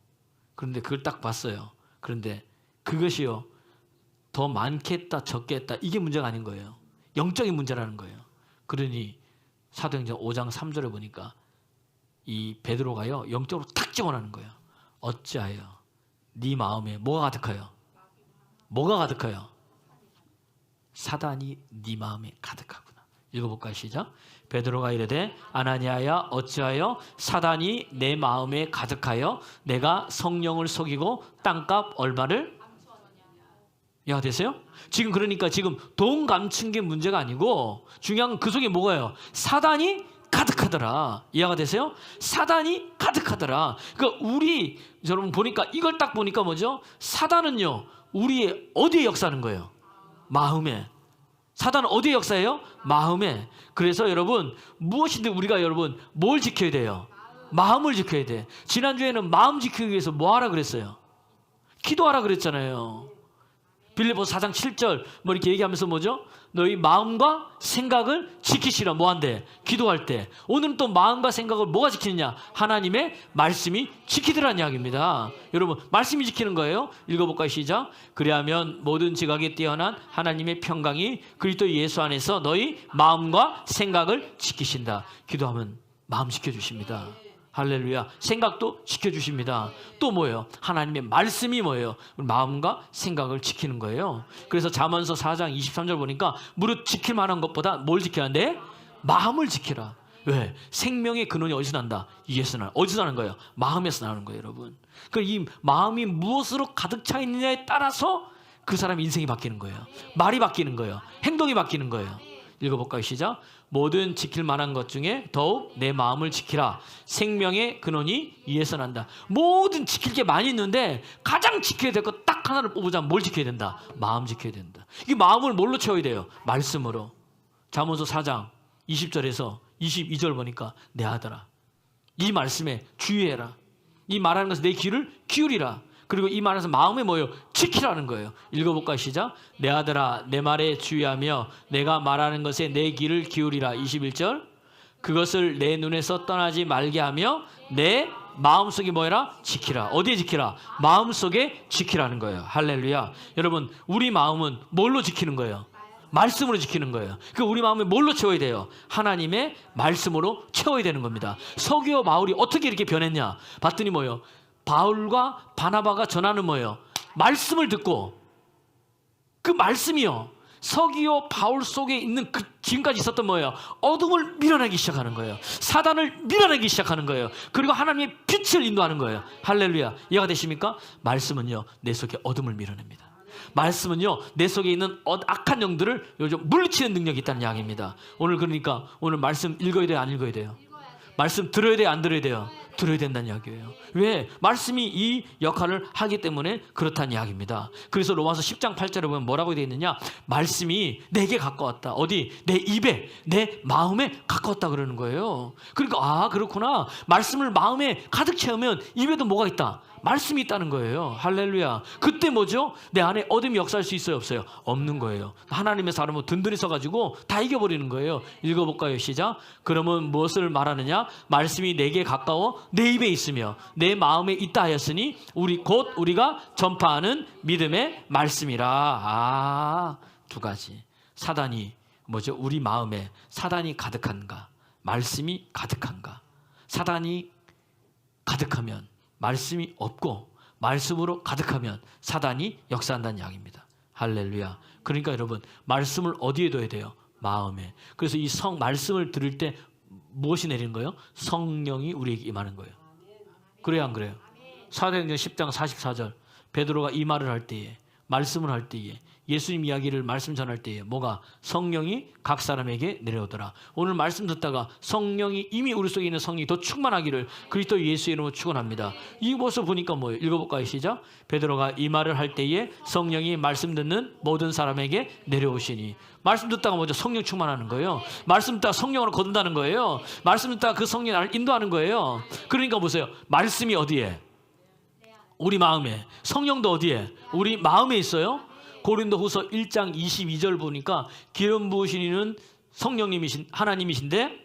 그런데 그걸 딱 봤어요. 그런데 그것이요. 더 많겠다 적겠다 이게 문제가 아닌 거예요. 영적인 문제라는 거예요. 그러니 사도행전 5장 3절에 보니까 이 베드로가요 영적으로 탁 집어넣는 거예요. 어찌하여 네 마음에 뭐가 가득하여? 뭐가 가득하여? 사단이 네 마음에 가득하구나. 읽어볼까요? 시작. 베드로가 이르되 아나니아야 어찌하여 사단이 내 마음에 가득하여 내가 성령을 속이고 땅값 얼마를 이해가 되세요? 지금 그러니까 지금 돈 감춘 게 문제가 아니고 중요한 건 그 속에 뭐가요? 사단이 가득하더라. 이해가 되세요? 사단이 가득하더라. 그러니까 우리 여러분 보니까 이걸 딱 보니까 뭐죠? 사단은요 우리의 어디에 역사하는 거예요? 마음에. 사단은 어디에 역사해요? 마음에. 그래서 여러분 무엇이든 우리가 여러분 뭘 지켜야 돼요? 마음을 지켜야 돼. 지난주에는 마음 지키기 위해서 뭐 하라 그랬어요? 기도하라 그랬잖아요. 빌립보서 4장 7절 뭐 이렇게 얘기하면서 뭐죠? 너희 마음과 생각을 지키시라. 뭐 한대? 기도할 때. 오늘은 또 마음과 생각을 뭐가 지키느냐? 하나님의 말씀이 지키더라는 이야기입니다. 여러분 말씀이 지키는 거예요. 읽어볼까요? 시작. 그리하면 모든 지각에 뛰어난 하나님의 평강이 그리스도 예수 안에서 너희 마음과 생각을 지키신다. 기도하면 마음 지켜주십니다. 할렐루야. 생각도 지켜주십니다. 또 뭐예요? 하나님의 말씀이 뭐예요? 마음과 생각을 지키는 거예요. 그래서 잠언서 4장 23절 보니까 무릇 지킬 만한 것보다 뭘 지켜야 돼? 마음을 지키라. 왜? 생명의 근원이 어디서 난다? 이에서 나. 어디서 나는 거예요? 마음에서 나는 거예요, 여러분. 그러니까 이 마음이 무엇으로 가득 차 있느냐에 따라서 그 사람 인생이 바뀌는 거예요. 말이 바뀌는 거예요. 행동이 바뀌는 거예요. 읽어볼까요? 시작. 모든 지킬 만한 것 중에 더욱 내 마음을 지키라. 생명의 근원이 이에서 난다. 모든 지킬 게 많이 있는데 가장 지켜야 될 것 딱 하나를 뽑으자면 뭘 지켜야 된다? 마음 지켜야 된다. 이 마음을 뭘로 채워야 돼요? 말씀으로. 잠언서 4장 20절에서 22절 보니까 내 아들아 이 말씀에 주의해라. 이 말하는 것에 내 귀를 기울이라. 그리고 이 말에서 마음에 뭐예요? 지키라는 거예요. 읽어볼까요? 시작. 내 아들아 내 말에 주의하며 내가 말하는 것에 내 귀를 기울이라. 21절. 그것을 내 눈에서 떠나지 말게 하며 내 마음속에 뭐해라? 지키라. 어디에 지키라? 마음속에 지키라는 거예요. 할렐루야. 여러분 우리 마음은 뭘로 지키는 거예요? 말씀으로 지키는 거예요. 그 우리 마음을 뭘로 채워야 돼요? 하나님의 말씀으로 채워야 되는 겁니다. 서기오 바울이 어떻게 이렇게 변했냐? 봤더니 뭐예요? 바울과 바나바가 전하는 뭐예요? 말씀을 듣고 그 말씀이요 서기오 바울 속에 있는 그 지금까지 있었던 뭐예요? 어둠을 밀어내기 시작하는 거예요. 사단을 밀어내기 시작하는 거예요. 그리고 하나님의 빛을 인도하는 거예요. 할렐루야. 이해가 되십니까? 말씀은요 내 속에 어둠을 밀어냅니다. 말씀은요 내 속에 있는 악한 영들을 요즘 물리치는 능력이 있다는 이야기입니다. 오늘 그러니까 오늘 말씀 읽어야 돼요? 안 읽어야 돼요? 말씀 들어야 돼요? 안 들어야 돼요? 들어야 된다는 이야기예요. 왜? 말씀이 이 역할을 하기 때문에 그렇다는 이야기입니다. 그래서 로마서 10장 8절에 보면 뭐라고 되어 있느냐? 말씀이 내게 가까웠다. 어디? 내 입에, 내 마음에 가까웠다 그러는 거예요. 그러니까 아 그렇구나. 말씀을 마음에 가득 채우면 입에도 뭐가 있다? 말씀이 있다는 거예요. 할렐루야. 그때 뭐죠? 내 안에 어둠이 역사할 수 있어요? 없어요? 없는 거예요. 하나님의 사람은 든든히 서가지고 다 이겨버리는 거예요. 읽어볼까요? 시작. 그러면 무엇을 말하느냐? 말씀이 내게 가까워 내 입에 있으며 내 마음에 있다 하였으니 곧 우리가 전파하는 믿음의 말씀이라. 두 가지. 사단이 뭐죠? 우리 마음에 사단이 가득한가? 말씀이 가득한가? 사단이 가득하면 말씀이 없고, 말씀으로 가득하면 사단이 역사한다는 이야기입니다. 할렐루야. 그러니까 여러분, 말씀을 어디에 둬야 돼요? 마음에. 그래서 이 말씀을 들을 때 무엇이 내리는 거예요? 성령이 우리에게 임하는 거예요. 그래요, 안 그래요? 사도행전 10장 44절 베드로가 이 말을 할 때에, 말씀을 할 때에, 예수님 이야기를 말씀 전할 때에 뭐가? 성령이 각 사람에게 내려오더라. 오늘 말씀 듣다가 성령이, 이미 우리 속에 있는 성령이 더 충만하기를 그리스도 예수의 이름으로 축원합니다. 이 모습 보니까 뭐예요? 읽어볼까요? 시작. 베드로가 이 말을 할 때에 성령이 말씀 듣는 모든 사람에게 내려오시니. 말씀 듣다가 뭐죠? 성령 충만하는 거예요. 말씀 듣다가 성령으로 거둔다는 거예요. 말씀 듣다가 그 성령이 나를 인도하는 거예요. 그러니까 보세요. 말씀이 어디에? 우리 마음에. 성령도 어디에? 우리 마음에 있어요. 고린도후서 1장 22절 보니까 기름 부으신 이는 성령님이신 하나님이신데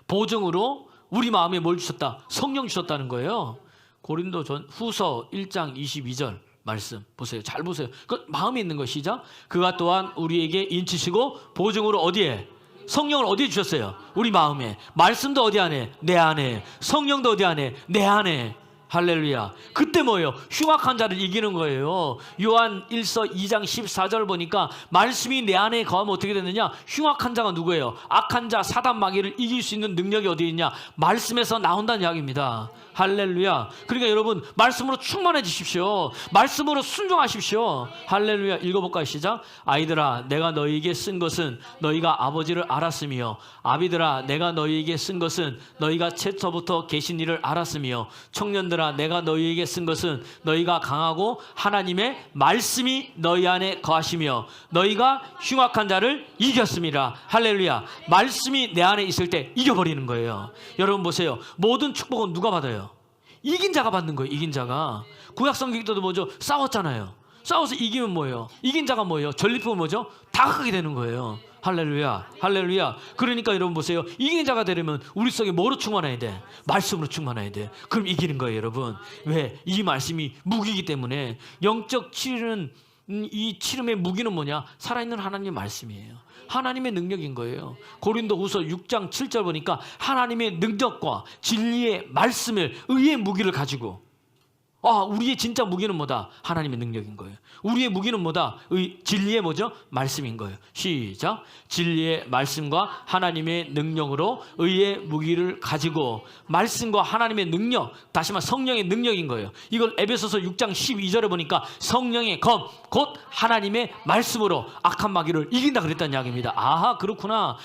보증으로 우리 마음에 뭘 주셨다? 성령 주셨다는 거예요. 고린도후서 1장 22절 말씀 보세요. 잘 보세요. 그 마음에 있는 것이 시작. 그가 또한 우리에게 인치시고 보증으로 어디에? 성령을 어디에 주셨어요? 우리 마음에. 말씀도 어디 안에? 내 안에. 성령도 어디 안에? 내 안에. 할렐루야. 그때 뭐예요? 흉악한 자를 이기는 거예요. 요한 1서 2장 14절 보니까 말씀이 내 안에 거하면 어떻게 되느냐? 흉악한 자가 누구예요? 악한 자, 사단 마귀를 이길 수 있는 능력이 어디 있냐? 말씀에서 나온다는 이야기입니다. 할렐루야. 그러니까 여러분, 말씀으로 충만해지십시오. 말씀으로 순종하십시오. 할렐루야. 읽어볼까요? 시작. 아이들아, 내가 너희에게 쓴 것은 너희가 아버지를 알았으며, 아비들아, 내가 너희에게 쓴 것은 너희가 채초부터 계신 이를 알았으며, 청년들아, 내가 너희에게 쓴 것은 너희가 강하고 하나님의 말씀이 너희 안에 거하시며 너희가 흉악한 자를 이겼습니다. 할렐루야. 말씀이 내 안에 있을 때 이겨버리는 거예요. 여러분 보세요. 모든 축복은 누가 받아요? 이긴 자가 받는 거예요. 이긴 자가. 구약성경 때도 뭐죠? 싸웠잖아요. 싸워서 이기면 뭐예요? 이긴 자가 뭐예요? 전리품은 뭐죠? 다 갖게 되는 거예요. 할렐루야. 할렐루야. 그러니까 여러분 보세요. 이기는 자가 되려면 우리 속에 뭐로 충만해야 돼? 말씀으로 충만해야 돼. 그럼 이기는 거예요, 여러분. 왜? 이 말씀이 무기이기 때문에. 영적 치료는, 이 치름의 무기는 뭐냐? 살아있는 하나님의 말씀이에요. 하나님의 능력인 거예요. 고린도후서 6장 7절 보니까 하나님의 능력과 진리의 말씀을, 의의 무기를 가지고, 우리의 진짜 무기는 뭐다? 하나님의 능력인 거예요. 우리의 무기는 뭐다? 진리의 뭐죠? 말씀인 거예요. 시작. 진리의 말씀과 하나님의 능력으로 의의 무기를 가지고, 말씀과 하나님의 능력, 다시 말해 성령의 능력인 거예요. 이걸 에베소서 6장 12절에 보니까 성령의 검, 곧 하나님의 말씀으로 악한 마귀를 이긴다 그랬다는 이야기입니다. 아하, 그렇구나.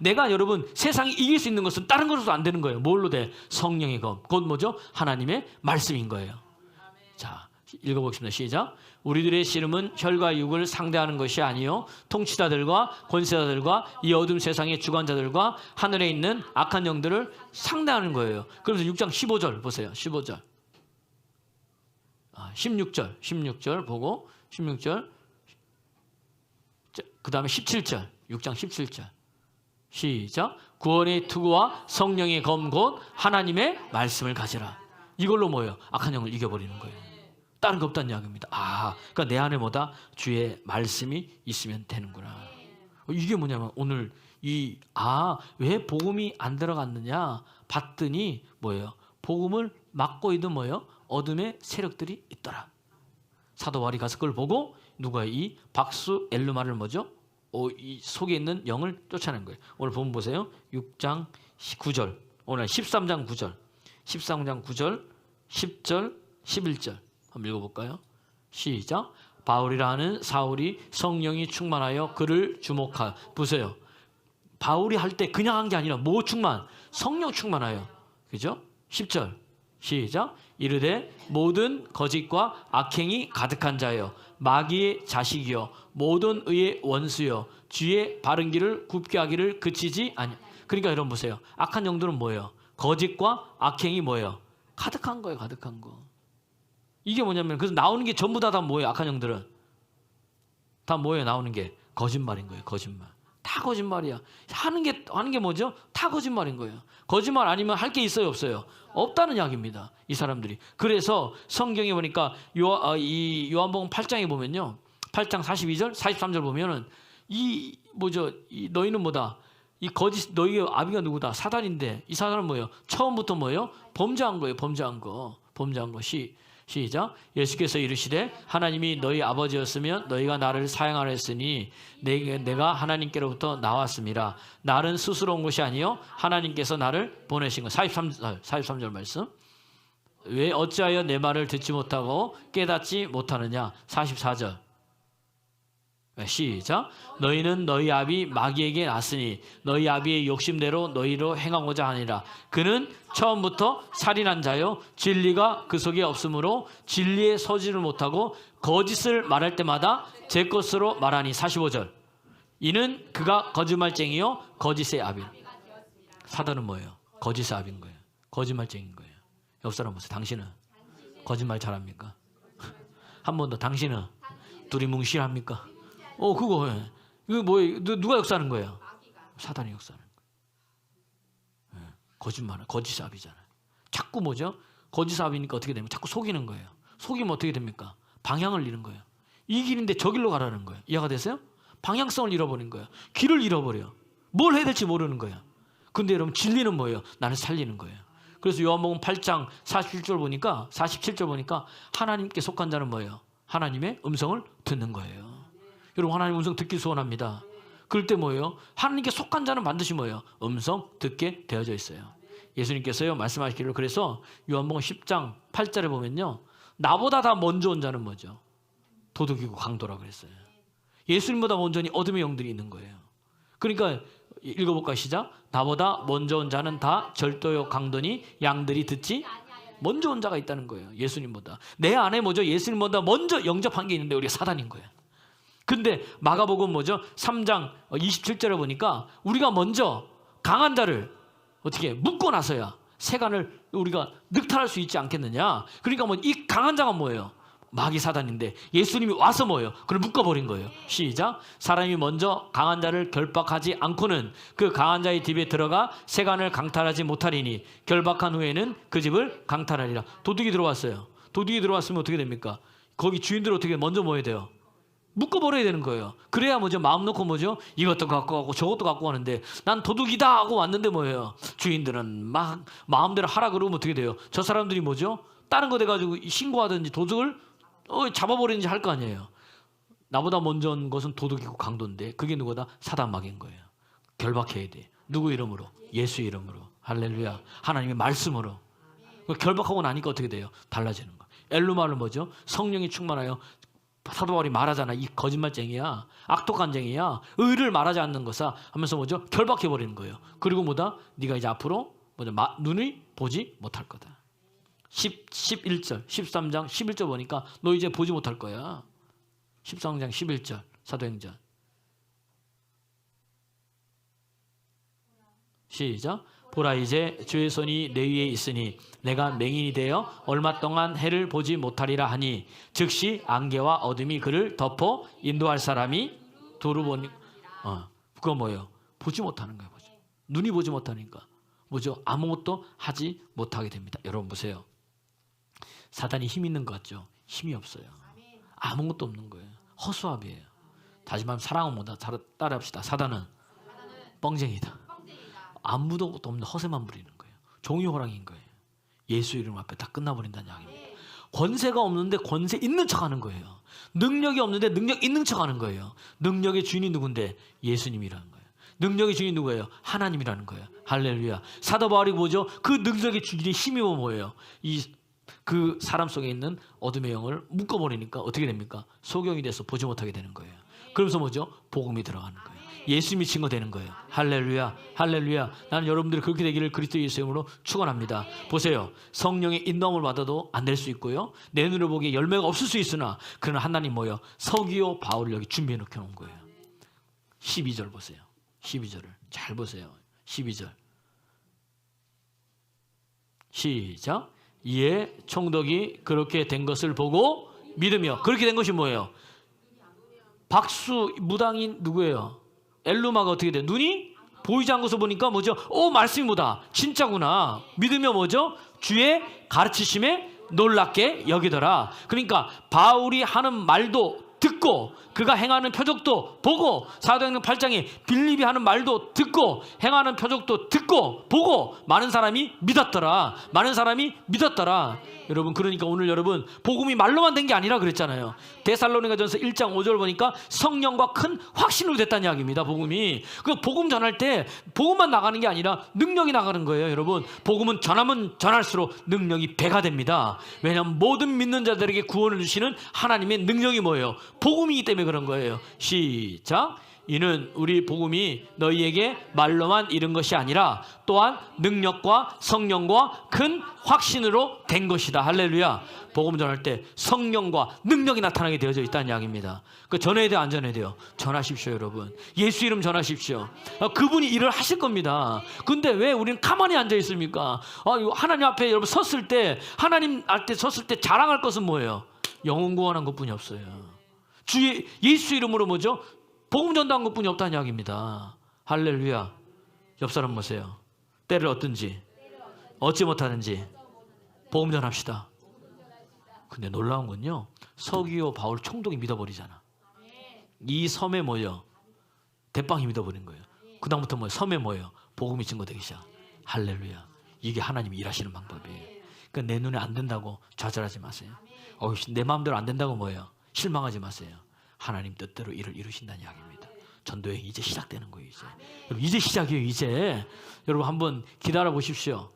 내가 여러분 세상이 이길 수 있는 것은 다른 것으로 안 되는 거예요. 뭘로 돼? 성령의 검, 곧 뭐죠? 하나님의 말씀인 거예요. 자, 읽어보겠습니다. 시작. 우리들의 씨름은 혈과 육을 상대하는 것이 아니요 통치자들과 권세자들과 이 어둠 세상의 주관자들과 하늘에 있는 악한 영들을 상대하는 거예요. 그래서 6장 15절 보세요. 15절 16절 보고 16절 그 다음에 17절 6장 17절 시작. 구원의 투구와 성령의 검 곧 하나님의 말씀을 가지라. 이걸로 뭐예요? 악한 영을 이겨버리는 거예요. 다른 거 없다는 이야기입니다. 그러니까 내 안에 뭐다? 주의 말씀이 있으면 되는구나. 이게 뭐냐면 오늘 왜 복음이 안 들어갔느냐 봤더니 뭐예요? 복음을 막고 있는 뭐예요? 어둠의 세력들이 있더라. 사도 바울이 가서 그걸 보고 누가 이 박수 엘루마를 뭐죠? 이 속에 있는 영을 쫓아낸 거예요. 오늘 본문 보세요. 6장 9절 오늘 13장 9절 13장 9절 10절 11절 한번 읽어볼까요? 시작. 바울이라는 사울이 성령이 충만하여 그를 주목하. 보세요. 바울이 할 때 그냥 한 게 아니라 뭐 충만? 성령 충만하여. 그죠? 10절 시작. 이르되 모든 거짓과 악행이 가득한 자여 마귀의 자식이여 모든 의의 원수여 주의 바른 길을 굽게 하기를 그치지 아니. 그러니까 여러분 보세요. 악한 영들은 뭐예요? 거짓과 악행이 뭐예요? 가득한 거예요. 가득한 거. 이게 뭐냐면 그래서 나오는 게 전부 다 뭐예요? 악한 영들은 다 뭐예요? 나오는 게 거짓말인 거예요. 거짓말. 다 거짓말이야. 하는 게 뭐죠? 다 거짓말인 거예요. 거짓말 아니면 할 게 있어요? 없어요? 없다는 이야기입니다. 이 사람들이. 그래서 성경에 보니까 요한복음 8장에 보면요. 8장 42절, 43절 보면은 이 뭐죠? 이 너희는 뭐다? 이 거짓 너희의 아비가 누구다? 사단인데 이 사단은 뭐예요? 처음부터 뭐예요? 범죄한 거예요. 범죄한 거. 시작. 예수께서 이르시되 하나님이 너희 아버지였으면 너희가 나를 사형하라 했으니 내가 하나님께로부터 나왔음이라. 나는 스스로 온 것이 아니요 하나님께서 나를 보내신 것. 43절 말씀. 왜 어찌하여 내 말을 듣지 못하고 깨닫지 못하느냐. 44절. 시작. 너희는 너희 아비 마귀에게 났으니 너희 아비의 욕심대로 너희로 행하고자 하니라. 그는 처음부터 살인한 자요 진리가 그 속에 없으므로 진리에 서지를 못하고 거짓을 말할 때마다 제 것으로 말하니. 45절. 이는 그가 거짓말쟁이요 거짓의 아비. 사단은 뭐예요? 거짓의 아비인 거예요. 거짓말쟁이인 거예요. 옆 사람 보세요. 당신은 거짓말 잘합니까? 한 번 더. 당신은 두리뭉실합니까? 그거 뭐예요? 누가 역사하는 거예요? 사단이 역사하는 거예요. 거짓말은 거짓 아비잖아요. 자꾸 뭐죠? 거짓 아비니까 어떻게 됩니까? 자꾸 속이는 거예요. 속이면 어떻게 됩니까? 방향을 잃은 거예요. 이 길인데 저 길로 가라는 거예요. 이해가 됐어요? 방향성을 잃어버린 거예요. 길을 잃어버려. 뭘 해야 될지 모르는 거예요. 근데 여러분 진리는 뭐예요? 나를 살리는 거예요. 그래서 요한복음 8장 47절 보니까 하나님께 속한 자는 뭐예요? 하나님의 음성을 듣는 거예요. 여러분 하나님 음성 듣기 소원합니다. 그럴 때 뭐예요? 하나님께 속한 자는 반드시 뭐예요? 음성 듣게 되어져 있어요. 예수님께서요 말씀하시기를 그래서 요한복음 10장 8절에 보면요. 나보다 다 먼저 온 자는 뭐죠? 도둑이고 강도라 그랬어요. 예수님보다 먼저 온 어둠의 영들이 있는 거예요. 그러니까 읽어볼까요? 시작. 나보다 먼저 온 자는 다 절도요 강도니 양들이 듣지 먼저 온 자가 있다는 거예요. 예수님보다. 내 안에 뭐죠? 예수님보다 먼저 영접한 게 있는데 우리가 사단인 거예요. 근데 마가복음 뭐죠? 3장 27절에 보니까 우리가 먼저 강한 자를 어떻게 묶고 나서야 세간을 우리가 늑탈할 수 있지 않겠느냐. 그러니까 뭐 이 강한 자가 뭐예요? 마귀 사단인데 예수님이 와서 뭐예요? 그걸 묶어버린 거예요. 시작. 사람이 먼저 강한 자를 결박하지 않고는 그 강한 자의 집에 들어가 세간을 강탈하지 못하리니 결박한 후에는 그 집을 강탈하리라. 도둑이 들어왔어요. 도둑이 들어왔으면 어떻게 됩니까? 거기 주인들 어떻게 먼저 뭐 해야 돼요? 묶어버려야 되는 거예요. 그래야 뭐죠? 마음 놓고 뭐죠? 이것도 갖고 가고 저것도 갖고 가는데 난 도둑이다 하고 왔는데 뭐예요? 주인들은 막 마음대로 하라 그러면 어떻게 돼요? 저 사람들이 뭐죠? 다른 거 돼가지고 신고하든지 도둑을 잡아버리는지 할 거 아니에요. 나보다 먼저 온 것은 도둑이고 강도인데 그게 누구다? 사단 마귀인 거예요. 결박해야 돼. 누구 이름으로? 예수 이름으로. 할렐루야. 하나님의 말씀으로. 결박하고 나니까 어떻게 돼요? 달라지는 거예요. 엘루마는 뭐죠? 성령이 충만하여 사도 바울이 말하잖아. 이 거짓말쟁이야. 악독한쟁이야. 의를 말하지 않는 것아 하면서 뭐죠? 결박해버리는 거예요. 그리고 뭐다? 네가 이제 앞으로 뭐죠? 눈이 보지 못할 거다. 11절 13장 11절 보니까 너 이제 보지 못할 거야. 13장 11절 사도행전 시작. 보라 이제 주의 손이 내 위에 있으니 내가 맹인이 되어 얼마 동안 해를 보지 못하리라 하니 즉시 안개와 어둠이 그를 덮어 인도할 사람이 두루 보니 그거 뭐예요? 보지 못하는 거예요. 보죠. 눈이 보지 못하니까 뭐죠? 아무것도 하지 못하게 됩니다. 여러분 보세요. 사단이 힘 있는 것 같죠? 힘이 없어요. 아무것도 없는 거예요. 허수아비예요. 다시 말하면 사랑은 뭐다? 따라합시다. 사단은 뻥쟁이다. 아무도 없는 허세만 부리는 거예요. 종이호랑이인 거예요. 예수 이름 앞에 다 끝나버린다는 이야기입니다. 권세가 없는데 권세 있는 척하는 거예요. 능력이 없는데 능력 있는 척하는 거예요. 능력의 주인이 누군데? 예수님이라는 거예요. 능력의 주인이 누구예요? 하나님이라는 거예요. 할렐루야. 사도 바울이 뭐죠? 그 능력의 주인의 힘이 뭐예요? 그 사람 속에 있는 어둠의 영을 묶어버리니까 어떻게 됩니까? 소경이 돼서 보지 못하게 되는 거예요. 그러면서 뭐죠? 복음이 들어가는 거예요. 예수님이 증거되는 거예요. 할렐루야. 할렐루야. 나는 여러분들이 그렇게 되기를 그리스도 예수 이름으로 축원합니다. 보세요. 성령의 인도함을 받아도 안 될 수 있고요. 내 눈을 보기에 열매가 없을 수 있으나 그는 하나님 뭐예요? 서기오 바울을 여기 준비해 놓게 놓은 거예요. 12절 보세요. 12절을 잘 보세요. 12절 시작. 이에 총독이 그렇게 된 것을 보고 믿으며 그렇게 된 것이 뭐예요? 박수 무당인 누구예요? 엘루마가 어떻게 돼요? 눈이 보이지 않고서 보니까 뭐죠? 말씀이 뭐다? 진짜구나. 믿으며 뭐죠? 주의 가르치심에 놀랍게 여기더라. 그러니까 바울이 하는 말도 듣고 그가 행하는 표적도 보고 사도행전 8장에 빌립이 하는 말도 듣고 행하는 표적도 듣고 보고 많은 사람이 믿었더라. 많은 사람이 믿었더라. 여러분 그러니까 오늘 여러분 복음이 말로만 된 게 아니라 그랬잖아요. 데살로니가전서 1장 5절 보니까 성령과 큰 확신으로 됐다는 이야기입니다. 복음이. 그 복음 전할 때 복음만 나가는 게 아니라 능력이 나가는 거예요. 여러분 복음은 전하면 전할수록 능력이 배가 됩니다. 왜냐하면 모든 믿는 자들에게 구원을 주시는 하나님의 능력이 뭐예요? 복음이기 때문에 그런 거예요. 시작. 이는 우리 복음이 너희에게 말로만 이른 것이 아니라 또한 능력과 성령과 큰 확신으로 된 것이다. 할렐루야. 복음 전할 때 성령과 능력이 나타나게 되어져 있다는 이야기입니다. 그 전해야 돼요, 안 전해야 돼요? 전하십시오, 여러분. 예수 이름 전하십시오. 그분이 일을 하실 겁니다. 근데 왜 우리는 가만히 앉아 있습니까? 하나님 앞에 여러분 섰을 때, 하나님 앞에 섰을 때 자랑할 것은 뭐예요? 영혼 구원한 것뿐이 없어요. 주의 예수 이름으로 뭐죠? 복음 전도한 것뿐이 없다는 이야기입니다. 할렐루야. 옆 사람 보세요. 때를 얻든지 얻지 못하든지 복음 전합시다. 근데 놀라운 건요, 서기오 바울 총독이 믿어버리잖아. 이 섬에 뭐예요? 대빵이 믿어버린 거예요. 그 다음부터 뭐예요? 섬에 뭐예요? 복음이 증거되기 시작. 할렐루야. 이게 하나님이 일하시는 방법이에요. 그러니까 내 눈에 안 된다고 좌절하지 마세요. 내 마음대로 안 된다고 뭐예요? 실망하지 마세요. 하나님 뜻대로 일을 이루신다는 이야기입니다. 전도회 이제 시작되는 거예요. 여러분, 이제 시작이에요. 이제 여러분 한번 기다려 보십시오.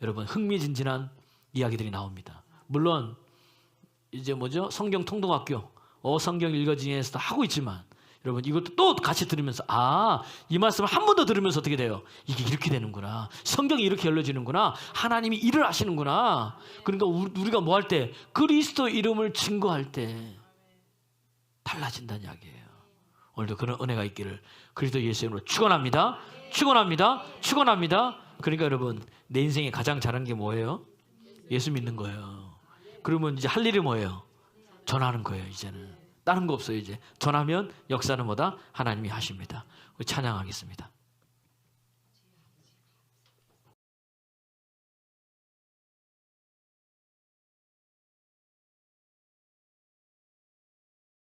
여러분 흥미진진한 이야기들이 나옵니다. 물론 이제 뭐죠? 성경 통독학교, 성경 읽어지기에서도 하고 있지만 여러분 이것도 또 같이 들으면서 이 말씀을 한 번 더 들으면서 어떻게 돼요? 이게 이렇게 되는구나. 성경이 이렇게 열려지는구나. 하나님이 일을 하시는구나. 그러니까 우리가 뭐 할 때? 그리스도 이름을 증거할 때 달라진다는 이야기예요. 오늘도 그런 은혜가 있기를 그리스도 예수 이름으로 축원합니다. 축원합니다. 축원합니다. 그러니까 여러분 내 인생에 가장 잘한 게 뭐예요? 예수 믿는 거예요. 그러면 이제 할 일이 뭐예요? 전하는 거예요. 이제는 다른 거 없어요. 이제 전하면 역사는 뭐다? 하나님이 하십니다. 우리 찬양하겠습니다.